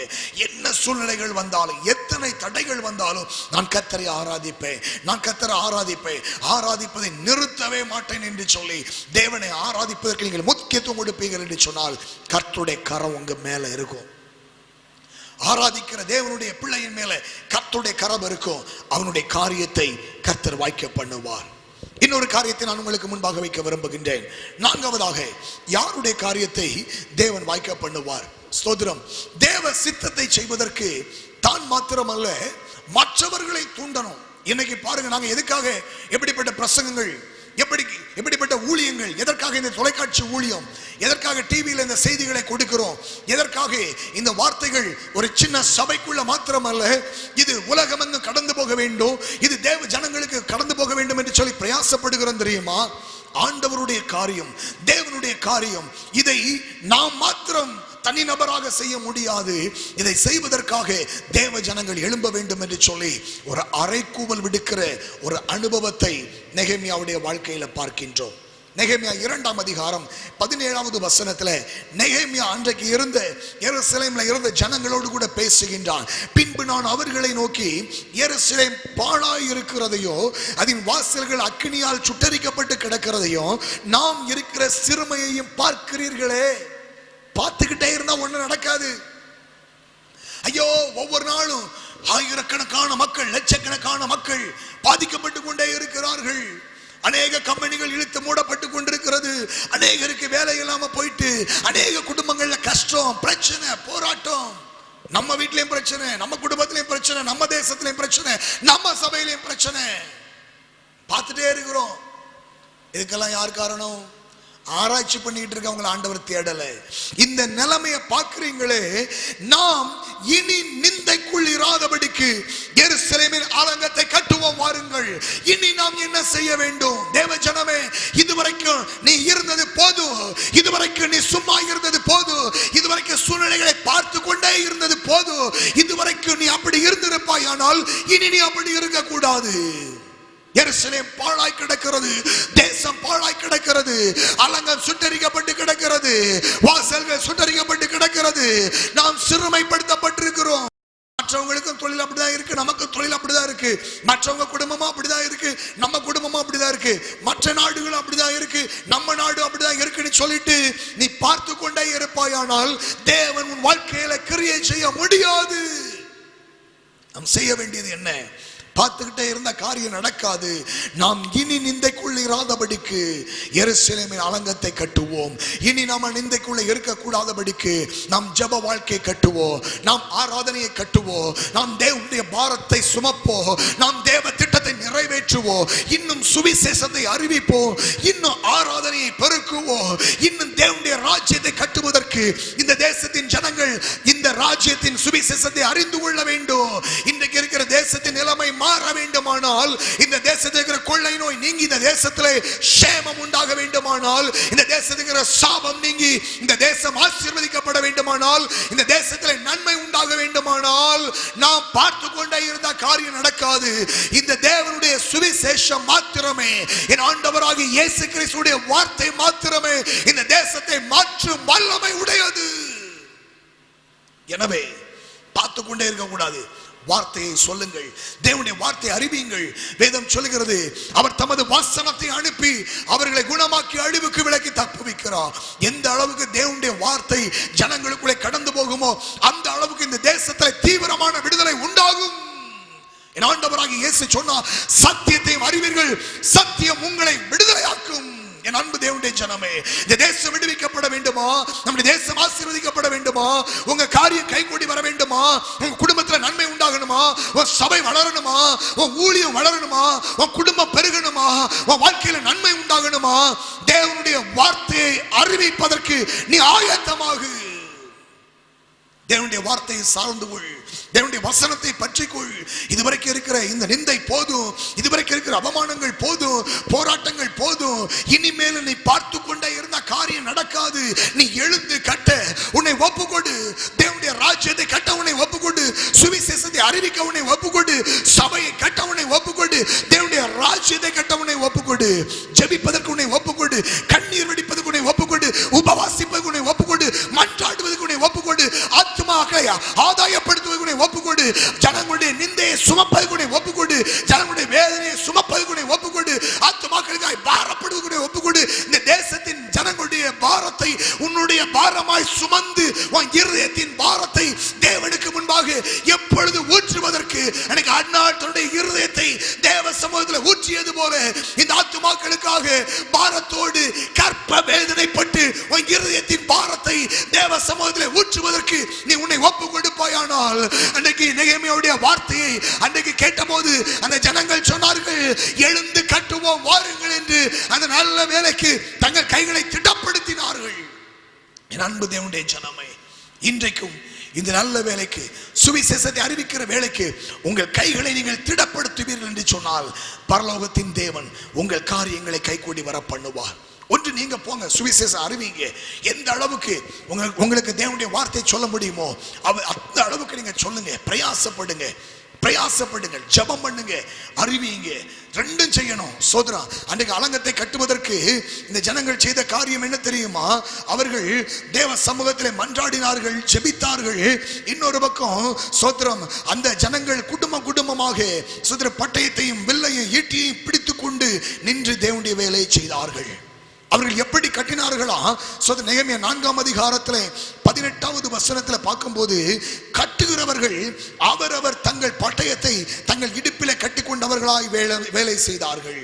என்ன சூழ்நிலைகள் வந்தாலும், எத்தனை தடைகள் வந்தாலும், நான் கர்த்தரை ஆராதிப்பேன், நான் கர்த்தரை ஆராதிப்பேன், ஆராதிப்பதை நிறுத்தவே மாட்டேன் என்று சொல்லி தேவனை ஆராதிப்பதற்கு நீங்கள் முக்கியத்துவம் கொடுப்பீர்கள் என்று சொன்னால் கர்த்தருடைய கரம் உங்க மேல இருக்கும். ஆராதிக்கிற தேவனுடைய பிள்ளையின் மேல கர்த்தருடைய கரம் இருக்கும். அவனுடைய காரியத்தை கர்த்தர் வாய்க்க பண்ணுவார். இன்னொரு காரியத்தை நான் உங்களுக்கு முன்பாக வைக்க விரும்புகின்றேன். 4வதாக, யாருடைய காரியத்தை தேவன் வாய்க்க பண்ணுவார்? ஸ்தோத்திரம். தேவ சித்தத்தை செய்வதற்கு தான் மாத்திரமல்ல, மற்றவர்களை தூண்டணும். இன்னைக்கு பாருங்க, நாங்க எதுக்காக எப்படிப்பட்ட பிரசங்கங்கள், எப்படிப்பட்ட ஊழியங்கள், எதற்காக இந்த தொலைக்காட்சி ஊழியம், எதற்காக டிவியில் இந்த செய்திகளை கொடுக்கிறோம், எதற்காக இந்த வார்த்தைகள் ஒரு சின்ன சபைக்குள்ள மாத்திரமல்ல, இது உலகமெங்கும் கடந்து போக வேண்டும், இது தேவ ஜனங்களுக்கு கடந்து போக வேண்டும் என்று சொல்லி பிரயாசப்படுகிறோம் தெரியுமா? ஆண்டவருடைய காரியம், தேவனுடைய காரியம், இதை நாம் மாத்திரம் தனிநபராக செய்ய முடியாது. இதை செய்வதற்காக தேவ ஜனங்கள் எழும்ப வேண்டும் என்று சொல்லி ஒரு அறைகூவல் விடுக்கிற ஒரு அனுபவத்தை நெகேமியாவுடைய வாழ்க்கையில பார்க்கின்றோம். நெகேமியா 2ஆம் அதிகாரம் 17வது வசனத்துல நெகேமியா அன்றைக்கு இருந்த எருசலேம்ல இருந்த ஜனங்களோடு கூட பேசுகின்றான். பின்பு நான் அவர்களை நோக்கி, எருசலேம் பாழாய் இருக்கிறதையோ, அதன் வாசல்கள் அக்கினியால் சுட்டரிக்கப்பட்டு கிடக்கிறதையோ, நாம் இருக்கிற சிறுமையையும் பார்க்கிறீர்களே. பார்த்துக்கிட்டே இருந்தா ஒண்ணு நடக்காது. ஐயோ, ஒவ்வொரு நாளும் ஆயிரக்கணக்கான மக்கள், லட்சக்கணக்கான மக்கள் பாதிக்கப்பட்டு கொண்டே இருக்கிறார்கள். அநேக கம்பெனிகள் இழுத்து மூடப்பட்டு கொண்டிருக்கிறது. அநேகருக்கு வேலை இல்லாம போயிட்டு, அநேக குடும்பங்கள்ல கஷ்டம், பிரச்சனை, போராட்டம். நம்ம வீட்லயும் பிரச்சனை, நம்ம குடும்பத்திலையும் பிரச்சனை, நம்ம தேசத்திலையும் பிரச்சனை, நம்ம சபையிலையும் பிரச்சனை. பார்த்துட்டே இருக்கிறோம். இதுக்கெல்லாம் யார் காரணம்? ஆராய்ச்சி பண்ணிட்டு இருக்கவங்களை ஆண்டவர் தேடல. இந்த நிலைமையை பார்க்கிறீங்களே, நாம் இனி நிந்தைக்குள் இராதபடிக்கு எருசலேமின் ஆலங்கத்தை கட்டுவோம் வாருங்கள். இனி நாம் என்ன செய்ய வேண்டும்? தேவ ஜனமே, இதுவரைக்கும் நீ இருந்தது போதும், இதுவரைக்கும் நீ சும்மா இருந்தது போதும், இதுவரைக்கும் சூழ்நிலைகளை பார்த்து கொண்டே இருந்தது போதும், இதுவரைக்கும் நீ அப்படி இருந்திருப்பாய். ஆனால் இனி நீ அப்படி இருக்க கூடாது. எருசலேம் பாழாய் கிடக்கிறது, தேசம் பாழாய் கிடக்கிறது, அலங்கம் சுட்டரிக்கப்பட்டு கிடக்கிறது, வாசல்கள் சுட்டரிக்கப்பட்டு கிடக்கிறது. நாம் சிறுமைப்படுத்தப்பட்டிருக்கிறோம். மற்றவங்களுக்கும் தொழில் அப்படிதான் இருக்கு, நமக்கும் தொழில் அப்படிதான் இருக்கு, மற்றவங்க குடும்பமும் அப்படிதான் இருக்கு, நம்ம குடும்பமும் அப்படிதான் இருக்கு, மற்ற நாடுகளும் அப்படிதான் இருக்கு, நம்ம நாடு அப்படிதான் இருக்குன்னு சொல்லிட்டு நீ பார்த்து கொண்டே இருப்பாயானால் தேவன் உன் வாழ்க்கையில கிரியை செய்ய முடியாது. நாம் செய்ய வேண்டியது என்ன? பார்த்துக்கிட்டே இருந்த காரியம் நடக்காது. நாம் இனி நிந்தைக்குள்ளாதபடிக்கு எருசலேமின் அலங்கத்தை கட்டுவோம். இனி நாம நிந்தைக்குள்ள இருக்கக்கூடாதபடிக்கு நாம் ஜெப வாழ்க்கையை கட்டுவோம், நாம் ஆராதனையை கட்டுவோம், நாம் தேவனுடைய பாரத்தை சுமப்போம், நாம் தேவ திட்டத்தை நிறைவேற்றுவோம், இன்னும் சுவிசேஷத்தை அறிவிப்போம், இன்னும் ஆராதனையை பெருக்குவோம், இன்னும் தேவனுடைய ராஜ்யத்தை கட்டுவதற்கு இந்த தேசத்தின் ஜனங்கள் இந்த ராஜ்யத்தின் சுவிசேஷத்தை அறிந்து கொள்ள வேண்டும். இன்றைக்கு இருக்கிற தேசத்தின் நிலைமை மாற வேண்டுமானால், இந்த தேசத்தில் இருக்கிற கொள்ளை நோய் நீங்கி இந்த தேசத்திலே சேமம் உண்டாக வேண்டுமானால், இந்த தேசத்தில் இருக்கிற சாபம் நீங்கி இந்த தேசம் ஆசீர்வதிக்கப்பட வேண்டுமானால், இந்த தேசத்திலே நன்மை உண்டாக வேண்டுமானால், நாம் பார்த்து கொண்டே இருந்த காரியம் நடக்காது. இந்த தேவனுடைய சுவிசேஷம் மாத்திரமே, என் ஆண்டவராகிய இயேசு கிறிஸ்துவுடைய வார்த்தை மாத்திரமே இந்த தேசத்தை மாற்றும் வல்லமை உடையது. எனவே பார்த்து கொண்டே இருக்க கூடாது, வார்த்தையை சொல்லுங்கள், தேவனுடைய வார்த்தையை அறிவியுங்கள். வேதம் சொல்லுகிறது, அவர் தமது வசனத்தை அனுப்பி அவர்களை குணமாக்கி அழிவுக்கு விலக்கி தப்புவிக்கிறார். எந்த அளவுக்கு தேவனுடைய வார்த்தை ஜனங்களுக்குள்ளே கடந்து போகுமோ அந்த அளவுக்கு இந்த தேசத்தில் தீவிரமான விடுதலை உண்டாகும். என் ஆண்டவராகிய இயேசு சொன்னார், சத்தியத்தையும் அறிவீர்கள், சத்தியம் உங்களை விடுதலையாக்கும். என் அன்பு தேவனுடைய ஜனமே, இந்த தேசம் விடுவிக்கப்பட வேண்டுமா, நம்முடைய தேசம் ஆசீர்வதிக்கப்பட வேண்டுமா, உங்க காரியம் கைகூடி வர வேண்டுமா, உங்க குடும்பத்துல நன்மை உண்டாகணுமா, உங்க சபை வளரணுமா, உங்க ஊழியம் வளரணுமா, உங்க குடும்பம் பெருகணுமா, உங்க வாழ்க்கையில நன்மை உண்டாகணுமா, தேவனுடைய வார்த்தையை அறிவிப்பதற்கு நீ ஆயத்தமாகு. தேவனுடைய வார்த்தையை சார்ந்து கொள், தேவனுடைய வசனத்தை பற்றிக்கொள். இதுவரைக்கும் இருக்கிற இந்த நிந்தை போதும், இதுவரைக்கும் இருக்கிற அவமானங்கள் போதும், போராட்டங்கள் போதும். இனிமேல் நீ பார்த்து கொண்டே இருந்த காரியம் நடக்காது. நீ எழுந்து கட்ட உன்னை ஒப்புக்கொடு, தேவனுடைய ராஜ்யத்தை கட்ட உன்னை ஒப்புக்கொடு, சுவிசேஷத்தை அறிவிக்க உன்னை ஒப்புக்கொடு, சபையை கட்ட உன்னை ஒப்புக்கொடு, தேவனுடைய ராஜ்யத்தை கட்ட உன்னை ஒப்புக்கொடு, ஜெபிப்பதற்கு உன்னை ஒப்புக்கொடு, கண்ணீர் வெடிப்பதற்கு உன்னை ஒப்புக்கொடு, உபவாசிப்பதற்கு உன்னை ஒப்புக்கொடு, மன்றாடுவதற்கு உன்னை ஒப்புக்கொடு, ஆத்துமாக்களை ஆதாயப்படுத்துவதற்கு உன்னை ஒப்புக்கொடு, ஜனங்களுடைய நிந்தையை சுமப்பதற்கு உன்னை ஒப்புக்கொடு, ஜனங்களுடைய வேதனையை சுமப்பதற்கு உன்னை ஒப்புக்கொடு, ஆத்துமாக்களுக்காய் பாரப்படுவதற்கு உன்னை ஒப்புக்கொடு. இந்த தேசத்தின் ஜனங்களுடைய பாரத்தை உன்னுடைய பாரமாய் சுமந்து உன் இருதயத்தின் பாரத்தை தேவனுக்கு முன்பாக எப்பொழுது ஊற்றுவதற்கு எனக்கு அந்நாள் தன்னுடைய இருதயத்தை தேவ சமூகத்தில் ஊற்றியது போல இந்த ஆத்துமாக்களுக்காக பாரத்தோடு கற்ப வேதனைப்பட்டு உன் இருதயத்தின் பாரத்தை தேவ சமூகத்தில் ஊற்றுவதற்கு நீ உன்னை ஒப்பு கொடுப்பாயானால், அன்றைக்கு நெகேமியாவுடைய வார்த்தையை அன்றைக்கு கேட்டபோது அந்த ஜனங்கள் சொன்னார்கள், எழுந்து கட்டுவோம் வாருங்கள் என்று அந்த நல்ல வேலைக்கு தங்கள் கைகளை திடப்படுத்தினார்கள். என் அன்பு தேவனுடைய ஜனமே, இன்றைக்கும் இந்த நல்ல வேலைக்கு, சுவிசேஷத்தை அறிவிக்கிற வேலைக்கு உங்கள் கைகளை நீங்கள் திடப்படுத்துவீர்கள் என்று சொன்னால், பரலோகத்தின் தேவன் உங்கள் காரியங்களை கைகூடி வர பண்ணுவார். ஒன்று நீங்க போங்க, சுவிசேஷம் அறிவிங்க. எந்த அளவுக்கு உங்களுக்கு தேவனுடைய வார்த்தை சொல்ல முடியுமோ அந்த அளவுக்கு நீங்க சொல்லுங்க, பிரயாசப்படுங்க, பிரயாசப்படுங்கள், ஜெபம் பண்ணுங்க, அறிவிங்க, ரெண்டும் செய்யணும். சோதரா, அன்றைக்கு அலங்கத்தை கட்டுவதற்கு இந்த ஜனங்கள் செய்த காரியம் என்ன தெரியுமா? அவர்கள் தேவ சமூகத்திலே மன்றாடினார்கள், ஜெபித்தார்கள். இன்னொரு பக்கம் சோத்திரம், அந்த ஜனங்கள் குடும்பமாக சோதர பட்டயத்தையும் வில்லையும் ஈட்டியையும் பிடித்துக் கொண்டு நின்று தேவனுடைய வேலையை செய்தார்கள். அவர்கள் எப்படி கட்டினார்களா? நெகேமியா 4ஆம் அதிகாரத்திலே 18வது வசனத்தில் பார்க்கும்போது, கட்டுகிறவர்கள் அவரவர் தங்கள் பட்டயத்தை தங்கள் இடுப்பிலே கட்டிக்கொண்டவர்களாய் வேலை செய்தார்கள்.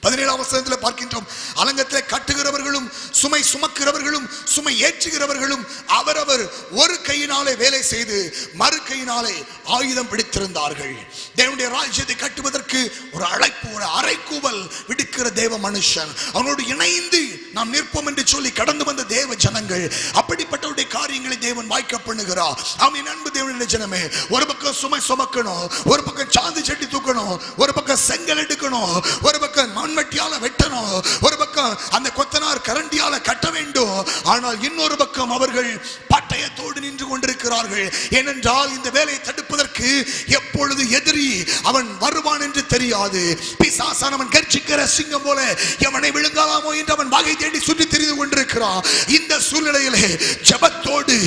17ஆம் வசனத்தில் பார்க்கின்றோம், அலங்கத்திலே கட்டுகிறவர்களும் சுமை சுமக்கிறவர்களும் சுமை ஏற்றுகிறவர்களும் அவரவர் ஒரு கையினாலே வேலை செய்து மறு கையினாலே ஆயுதம் பிடித்திருந்தார்கள். தேவனுடைய ராஜ்யத்தை கட்டுவதற்கு ஒரு அழைப்பு, ஒரு அறைகூவல் விடுக்கிற தேவ மனுஷன், அவனோடு இணைந்து நாம் நிற்போம் என்று சொல்லி கடந்து வந்த தேவ ஜனங்கள். அப்படிப்பட்டவருடைய காரியங்களை தேவன் வாய்க்க பண்ணுகிறார். அவன் அன்பு தேவனுடைய ஜனமே, ஒரு பக்கம் சுமை சுமக்கணும், ஒரு பக்கம் சாந்து செட்டி தூக்கணும், ஒரு பக்கம் செங்கல் எடுக்கணும், ஒரு பக்கம் மண்வெட்டியால வெட்டணும், ஒரு பக்கம் அந்த கொத்தனார் கரண்டியால கட்ட வேண்டும். ஆனால் இன்னொரு பக்கம் அவர்கள் பட்டயத்தோடு நின்று கொண்டிருக்கிறார்கள். ஏனென்றால் இந்த வேலையை தடுப்பதற்கு எப்பொழுது எதிரி அவன் வருவான் என்று தெரியாது. பிசாசானவன் கர்ச்சிக்கிற சிங்கம் போல எவனை விழுங்கலாமோ என்று அவன் வகை தேடி சுற்றி திரிந்து கொண்டிருக்கிறான். இந்த சூழ்நிலையிலே ஜெபத்தோடு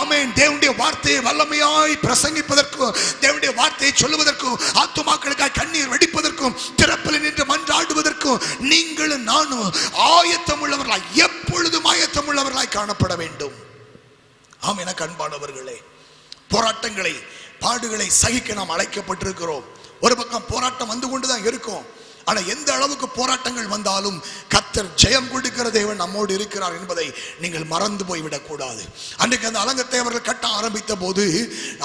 ஆமென், தேவனுடைய வார்த்தையை வல்லமையாய் பிரசங்கிப்பதற்கும், தேவனுடைய வார்த்தையை சொல்லுவதற்கும், ஆத்துமாக்களுக்காய் கண்ணீர் வெடிப்பதற்கும், திறப்பில் நின்று மன்றாடுவதற்கும் நீங்களும் நானும் ஆயத்தம் உள்ளவர்களாய், எப்பொழுதும் ஆயத்தம் உள்ளவர்களாய் காணப்பட வேண்டும். ஆம், எனக்கு அன்பானவர்களே, போராட்டங்களை பாடுகளை சகிக்க நாம் அழைக்கப்பட்டிருக்கிறோம். ஒரு பக்கம் போராட்டம் வந்து கொண்டுதான் இருக்கும். ஆனா எந்த அளவுக்கு போராட்டங்கள் வந்தாலும் கர்த்தர் ஜெயம் கொடுக்கிற தேவன் நம்மோடு இருக்கிறார் என்பதை நீங்கள் மறந்து போய்விடக் கூடாது. அன்றைக்கு அந்த அலங்கத்தை அவர்கள் கட்ட ஆரம்பித்த போது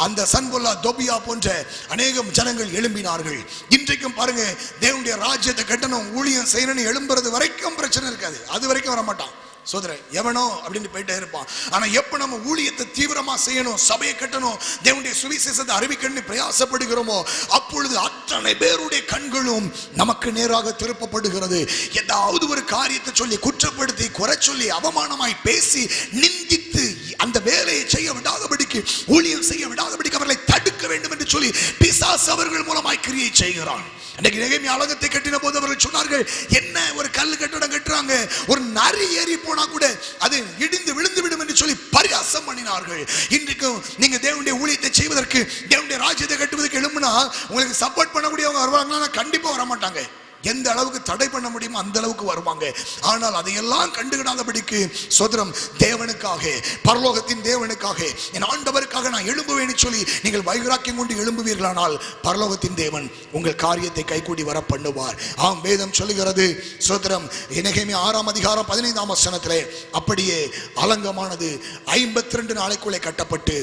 அந்த சன்புல்லா தொபியா போன்ற அநேகம் ஜனங்கள் எழும்பினார்கள். இன்றைக்கும் பாருங்க, தேவனுடைய ராஜ்யத்தை கட்டணும், ஊழியம் செய்யணும்னு எழும்புறது வரைக்கும் பிரச்சனை இருக்காது, அது வரைக்கும் வரமாட்டான் சோதரன், எவனோ அப்படின்னு போயிட்டே இருப்பான். ஆனா எப்ப நம்ம ஊழியத்தை தீவிரமா செய்யணும், சபையை கட்டணும், தேவனுடைய சுவிசேஷத்தை அறிவிக்கணும்னு பிரயாசப்படுகிறோமோ அப்பொழுது அத்தனை பேருடைய கண்களும் நமக்கு நேராக திருப்பப்படுகிறது. ஏதாவது ஒரு காரியத்தை சொல்லி குற்றப்படுத்தி குறை சொல்லி அவமானமாய் பேசி நிந்தித்து அந்த வேலையை செய்ய விடாதபடிக்கு, ஊழியம் செய்ய விடாதபடிக்கு அவர்களை தடுக்க வேண்டும் என்று சொல்லி பிசாசு அவர்கள் மூலமாய் கிரியை செய்கிறான். அன்றைக்கு நெகேமியா அலங்கத்தை கட்டின போது அவர்கள் சொன்னார்கள், என்ன ஒரு கல் கட்டடம் கட்டுறாங்க, ஒரு நரி ஏறி போனா கூட அது இடிந்து விழுந்து விடும் என்று சொல்லி பரியாசம் பண்ணினார்கள். இன்றைக்கும் நீங்க தேவனுடைய ஊழியத்தை செய்வதற்கு, தேவனுடைய ராஜ்யத்தை கட்டுவதற்கு எழும்புனா உங்களுக்கு சப்போர்ட் பண்ணக்கூடியவங்க வருவாங்கன்னா கண்டிப்பா வரமாட்டாங்க. எந்த அளவுக்கு தடை பண்ண முடியுமோ அந்த அளவுக்கு வருவாங்க. ஆனால் அதையெல்லாம் கண்டுகிடாதபடிக்கு சோதரம் தேவனுக்காக, பரலோகத்தின் தேவனுக்காக, என் ஆண்டவருக்காக நான் எழும்புவேன்னு சொல்லி நீங்கள் வைராக்கியம் கொண்டு எழும்புவீர்களானால் பரலோகத்தின் தேவன் உங்கள் காரியத்தை கைகூடி வர பண்ணுவார். ஆம், வேதம் சொல்லுகிறது சோதரம் நெகேமியா 6ஆம் அதிகாரம் 15ஆம் வசனத்திலே அப்படியே அலங்கமானது 52 நாளைக்குள்ளே கட்டப்பட்டு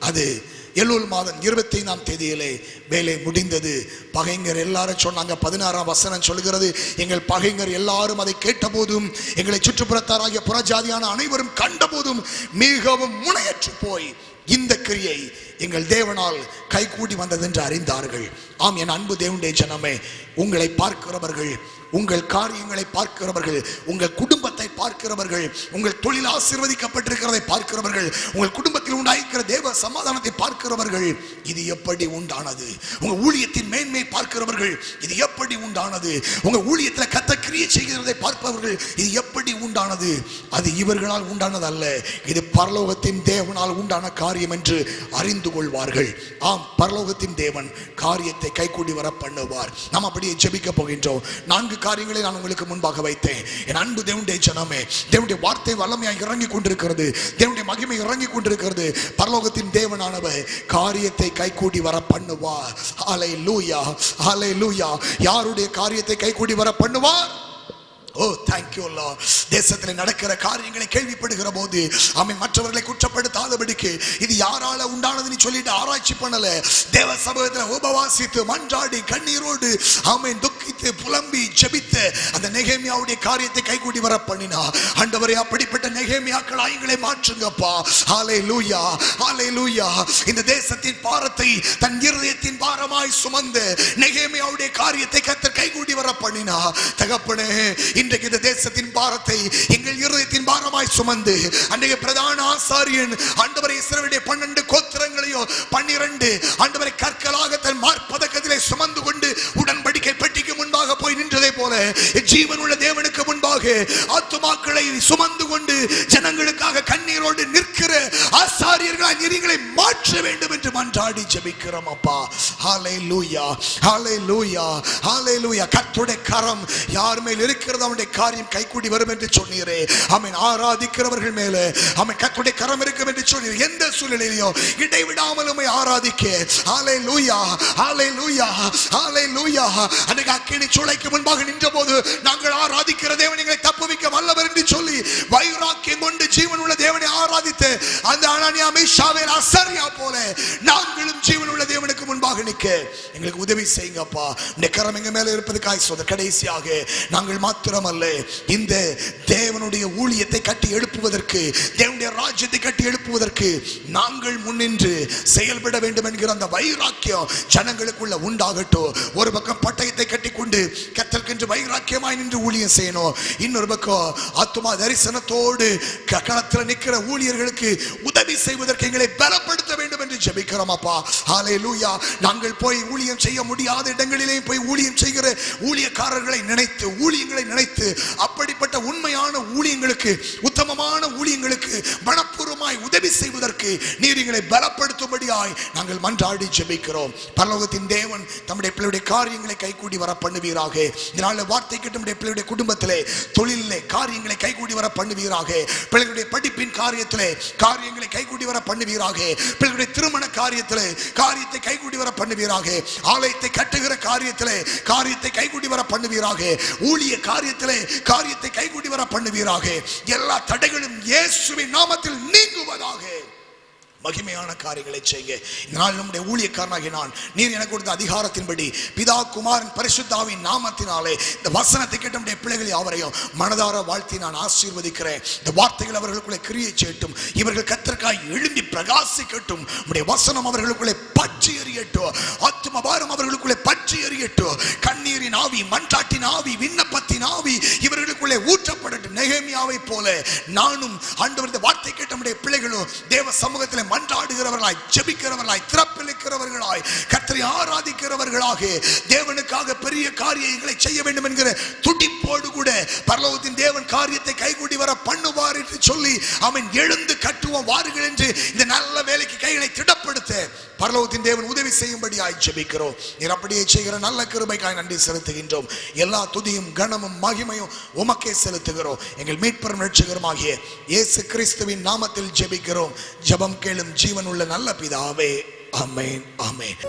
அது எல்லூல் மாதம் 25ஆம் தேதியிலே வேலை முடிந்தது. பகைஞர் எல்லாரும் சொன்னாங்க. 16ஆம் வசனம் சொல்கிறது, எங்கள் பகைஞர் எல்லாரும் அதை கேட்ட போதும், எங்களை சுற்றுப்புறத்தாராகிய புறஜாதியான அனைவரும் கண்ட போதும் மிகவும் முனையற்று போய் இந்த கிரியை எங்கள் தேவனால் கைகூடி வந்தது என்று அறிந்தார்கள். ஆம், என் அன்பு தேவனுடைய ஜனமே, உங்களை பார்க்கிறவர்கள், உங்கள் காரியங்களை பார்க்கிறவர்கள், உங்கள் குடும்பத்தை பார்க்கிறவர்கள், உங்கள் தொழில் ஆசீர்வதிக்கப்பட்டிருக்கிறதை பார்க்கிறவர்கள், உங்கள் குடும்பத்தில் உண்டாயிருக்கிற தேவ சமாதானத்தை பார்க்கிறவர்கள், இது எப்படி உண்டானது? உங்க ஊழியத்தின் மேன்மை பார்க்கிறவர்கள், இது எப்படி உண்டானது? உங்க ஊழியத்தில் கர்த்தர் கிரியை செய்கிறதை பார்ப்பவர்கள், இது எப்படி உண்டானது? அது இவர்களால் உண்டானது அல்ல, இது பரலோகத்தின் தேவனால் உண்டான காரியம் என்று அறிந்து கொள்வார்கள். ஆம், பரலோகத்தின் தேவன் காரியத்தை கைகூடி வர பண்ணுவார். நாம் அப்படியே ஜெபிக்க போகின்றோம். 4 காரியங்களை நான் உங்களுக்கு முன்பாக வைத்தேன். என் அன்பு தேவனுடைய ஜனமே, தேவனுடைய வார்த்தை வல்லமையாக இறங்கி கொண்டிருக்கிறது, தேவனுடைய மகிமை இறங்கி கொண்டிருக்கிறது. பரலோகத்தின் தேவனானவர் காரியத்தை கைகூடி வர பண்ணுவார். ஹல்லேலூயா, ஹல்லேலூயா. யாருடைய காரியத்தை கைகூடி வர பண்ணுவார்? ஓ, thank you Lord. தேசத்தில் நடக்கிற காரியங்களை கேள்விப்படுகிற போது ஆமென், மற்றவர்களை குற்றப்படுத்தாதபடிக்கு இது யாரால உண்டானதுன்னு சொல்லிட்டு ஆராய்ச்சி பண்ணல. தேவ சமூகத்தில் உபவாசித்து மன்றாடி கண்ணீரோடு ஆமென் துக்கித்து புலம்பி ஜெபித்து அந்த நெகேமியாவுடைய காரியத்தை கைகூடி வர பண்ணினா. ஆண்டவரே, அப்படிப்பட்ட நெகேமியாக்கள் எங்களை மாற்றுங்கப்பா. ஹல்லேலூயா, ஹல்லேலூயா. இந்த தேசத்தின் பாரத்தை தன் இருதயத்தின் பாரமாய் சுமந்து நெகேமியாவுடைய காரியத்தை கர்த்தர் கைகூடி வர பண்ணினா. தகப்பனே, இன்றைக்கு இந்த தேசத்தின் பாரத்தை எங்கள் இருதயத்தின் பாரமாய் சுமந்து அன்றைய பிரதான ஆசாரியன் ஆண்டவரை இஸ்ரவேலுடைய 12 கோத்திரங்களையோ 12 ஆண்டவரை கற்களாக தன் மார்பதக்கத்திலே சுமந்து கொண்டு உடன்படிக்கை பெட்டிக்கு முன்பாக போய் நின்றதை போல ஜீவனுள்ள தேவனுக்கு முன்பாக ஆத்துமாக்களை சுமந்து கொண்டு ஜனங்களுக்காக கண்ணீரோடு நிற்கிற ஆசாரியர்களாய் நீங்களை மாற்ற வேண்டும் என்று மன்றாடி ஜெபிக்கிறோம் அப்பா. ஹல்லேலூயா, ஹல்லேலூயா, ஹல்லேலூயா. கர்த்தருடைய கரம் யார் மேல் இருக்கிறது அவனுடைய காரியம் கைகூடி வரும் என்று சொன்னீரே. ஆமென். ஆராதிக்கிறவர்கள் மேலே ஆமென் கர்த்தருடைய கரம் இருக்கும் என்று சொன்னீர். எந்த சூழ்நிலையிலோ இடைவிடாமல் உம்மை ஆராதிக்க. ஹல்லேலூயா, ஹல்லேலூயா, ஹல்லேலூயா. அன்றைக்கு அக்கினி சூளைக்கு முன்பாக நின்றபோது நாங்கள் ஆராதிக்கிற தேவன் எங்களை தப்புவிக்க வல்லவர் என்று சொல்லி வைராக்கியம் கொண்டு ஜீவனுள்ள தேவனை ஆராதித்து அந்த அனனியா மீஷாவேல் அசரியா போல நாங்களும் ஜீவனுள்ள தேவனுக்கு முன்பாக நிற்க எங்களுக்கு உதவி செய்யுங்கப்பா. இந்த கரம் எங்க மேல இருப்பதுக்காய் சோதர். கடைசியாக நாங்கள் மாத்திரமல்ல, இந்த தேவனுடைய ஊழியத்தை கட்டி எழுப்புவதற்கு, தேவனுடைய ராஜ்யத்தை கட்டி எழுப்புவதற்கு நாங்கள் முன்னின்று செயல்பட வேண்டும் என்கிற அந்த வைராக்கியம் ஜனங்களுக்குள்ள உண்டாகட்டும். ஒரு பக்கம் பட்டயத்தை கட்டி கொண்டு கர்த்தருக்கென்று வைராக்கியமாய் நின்று ஊழியம் செய்யணும். இன்னொரு பக்கம் ஆத்துமா தரிசனத்தோடு களத்தில் நிற்கிற ஊழியர்களுக்கு உதவி செய்வதற்கு எங்களை பலப்படுத்த வேண்டும் என்று ஜெபிக்கிறோம் அப்பா. ஹல்லேலூயா. நாங்கள் போய் ஊழியம் செய்ய முடியாத இடங்களிலே போய் ஊழியம் செய்கிற ஊழியக்காரர்களை நினைத்து, ஊழியங்களை நினைத்து, அப்படிப்பட்ட உண்மையான ஊழியங்களுக்கு, உத்தமமான ஊழியங்களுக்கு மனப்பூர்வமாய் உதவி செய்வதற்கு நீர் எங்களை பலப்படுத்தும்படியாய் நாங்கள் மன்றாடி ஜெபிக்கிறோம். பரலோகத்தின் தேவன் தம்முடைய பிள்ளையுடைய காரியங்களை கைகூடி வர பண்ணுவீர். பண்ணுவீராக. இதனால வார்த்தை கேட்டு பிள்ளைகளுடைய குடும்பத்திலே, தொழிலிலே காரியங்களை கைகூடி வர பண்ணுவீராக. பிள்ளைகளுடைய படிப்பின் காரியத்திலே காரியங்களை கைகூடி வர பண்ணுவீராக. பிள்ளைகளுடைய திருமண காரியத்திலே காரியத்தை கைகூடி வர பண்ணுவீராக. ஆலயத்தை கட்டுகிற காரியத்திலே காரியத்தை கைகூடி வர பண்ணுவீராக. ஊழிய காரியத்திலே காரியத்தை கைகூடி வர பண்ணுவீராக. எல்லா தடைகளும் இயேசுவின் நாமத்தில் நீங்குவதாக. மகிமையான காரியங்களை செய்ய இந்த நாள் நம்முடைய ஊழியக்காரனாகிய நான், நீர் எனக்கு கொடுத்த அதிகாரத்தின்படி பிதா குமாரன் பரிசுத்தாவின் நாமத்தினாலே இந்த வசனத்தை கேட்ட நம்முடைய பிள்ளைகளை அவரையும் மனதார வாழ்த்தி நான் ஆசீர்வதிக்கிறேன். இந்த வார்த்தைகள் அவர்களுக்குள்ளே கிரியை செய்யட்டும். இவர்கள் கர்த்தருக்காய் எழும்பி பிரகாசிக்கட்டும். நம்முடைய வசனம் அவர்களுக்குள்ளே பற்றி எறியட்டும். ஆத்தும பாரம் அவர்களுக்குள்ளே பற்றி எறியட்டும். கண்ணீரின் ஆவி, மன்றாட்டின் ஆவி, விண்ணப்பத்தின் ஆவி இவர்களுக்குள்ளே ஊற்றப்படட்டும். நெகேமியாவை போல நானும் ஆண்டவர் இந்த வார்த்தை கேட்ட நம்முடைய பிள்ளைகளும் தேவ சமூகத்தில் மன்றாடுகிறவர்களாய், ஜெபிக்கிறவர்களாய், திறப்பிழுக்கிறவர்களாய், கர்த்தரை ஆராதிக்கிறவர்களாக, தேவனுக்காக பெரிய காரியங்களை செய்ய வேண்டும் என்கிற துடிப்போடு கூட பரலோகத்தின் தேவன் காரியத்தை கைகூடி வர பண்ணுவார் என்று சொல்லி அவன் எழுந்து கட்டுவோம் வாருங்கள் என்று இந்த நல்ல வேலைக்கு கைகளை திடப்படுத்த பரலோகத்தின் தேவன் உதவி செய்யும்படியாய் ஜெபிக்கிறோம். நீர் அப்படியே செய்கிற நல்ல கிருபைக்காய் நன்றி செலுத்துகின்றோம். எல்லா துதியும் கனமும் மகிமையும் உமக்கே செலுத்துகிறோம். எங்கள் மீட்பரும் இரட்சகருமாகிய இயேசு கிறிஸ்துவின் நாமத்தில் ஜெபிக்கிறோம். ஜெபம் கேளும் ஜீவனுள்ள நல்ல பிதாவே. ஆமென், ஆமென்.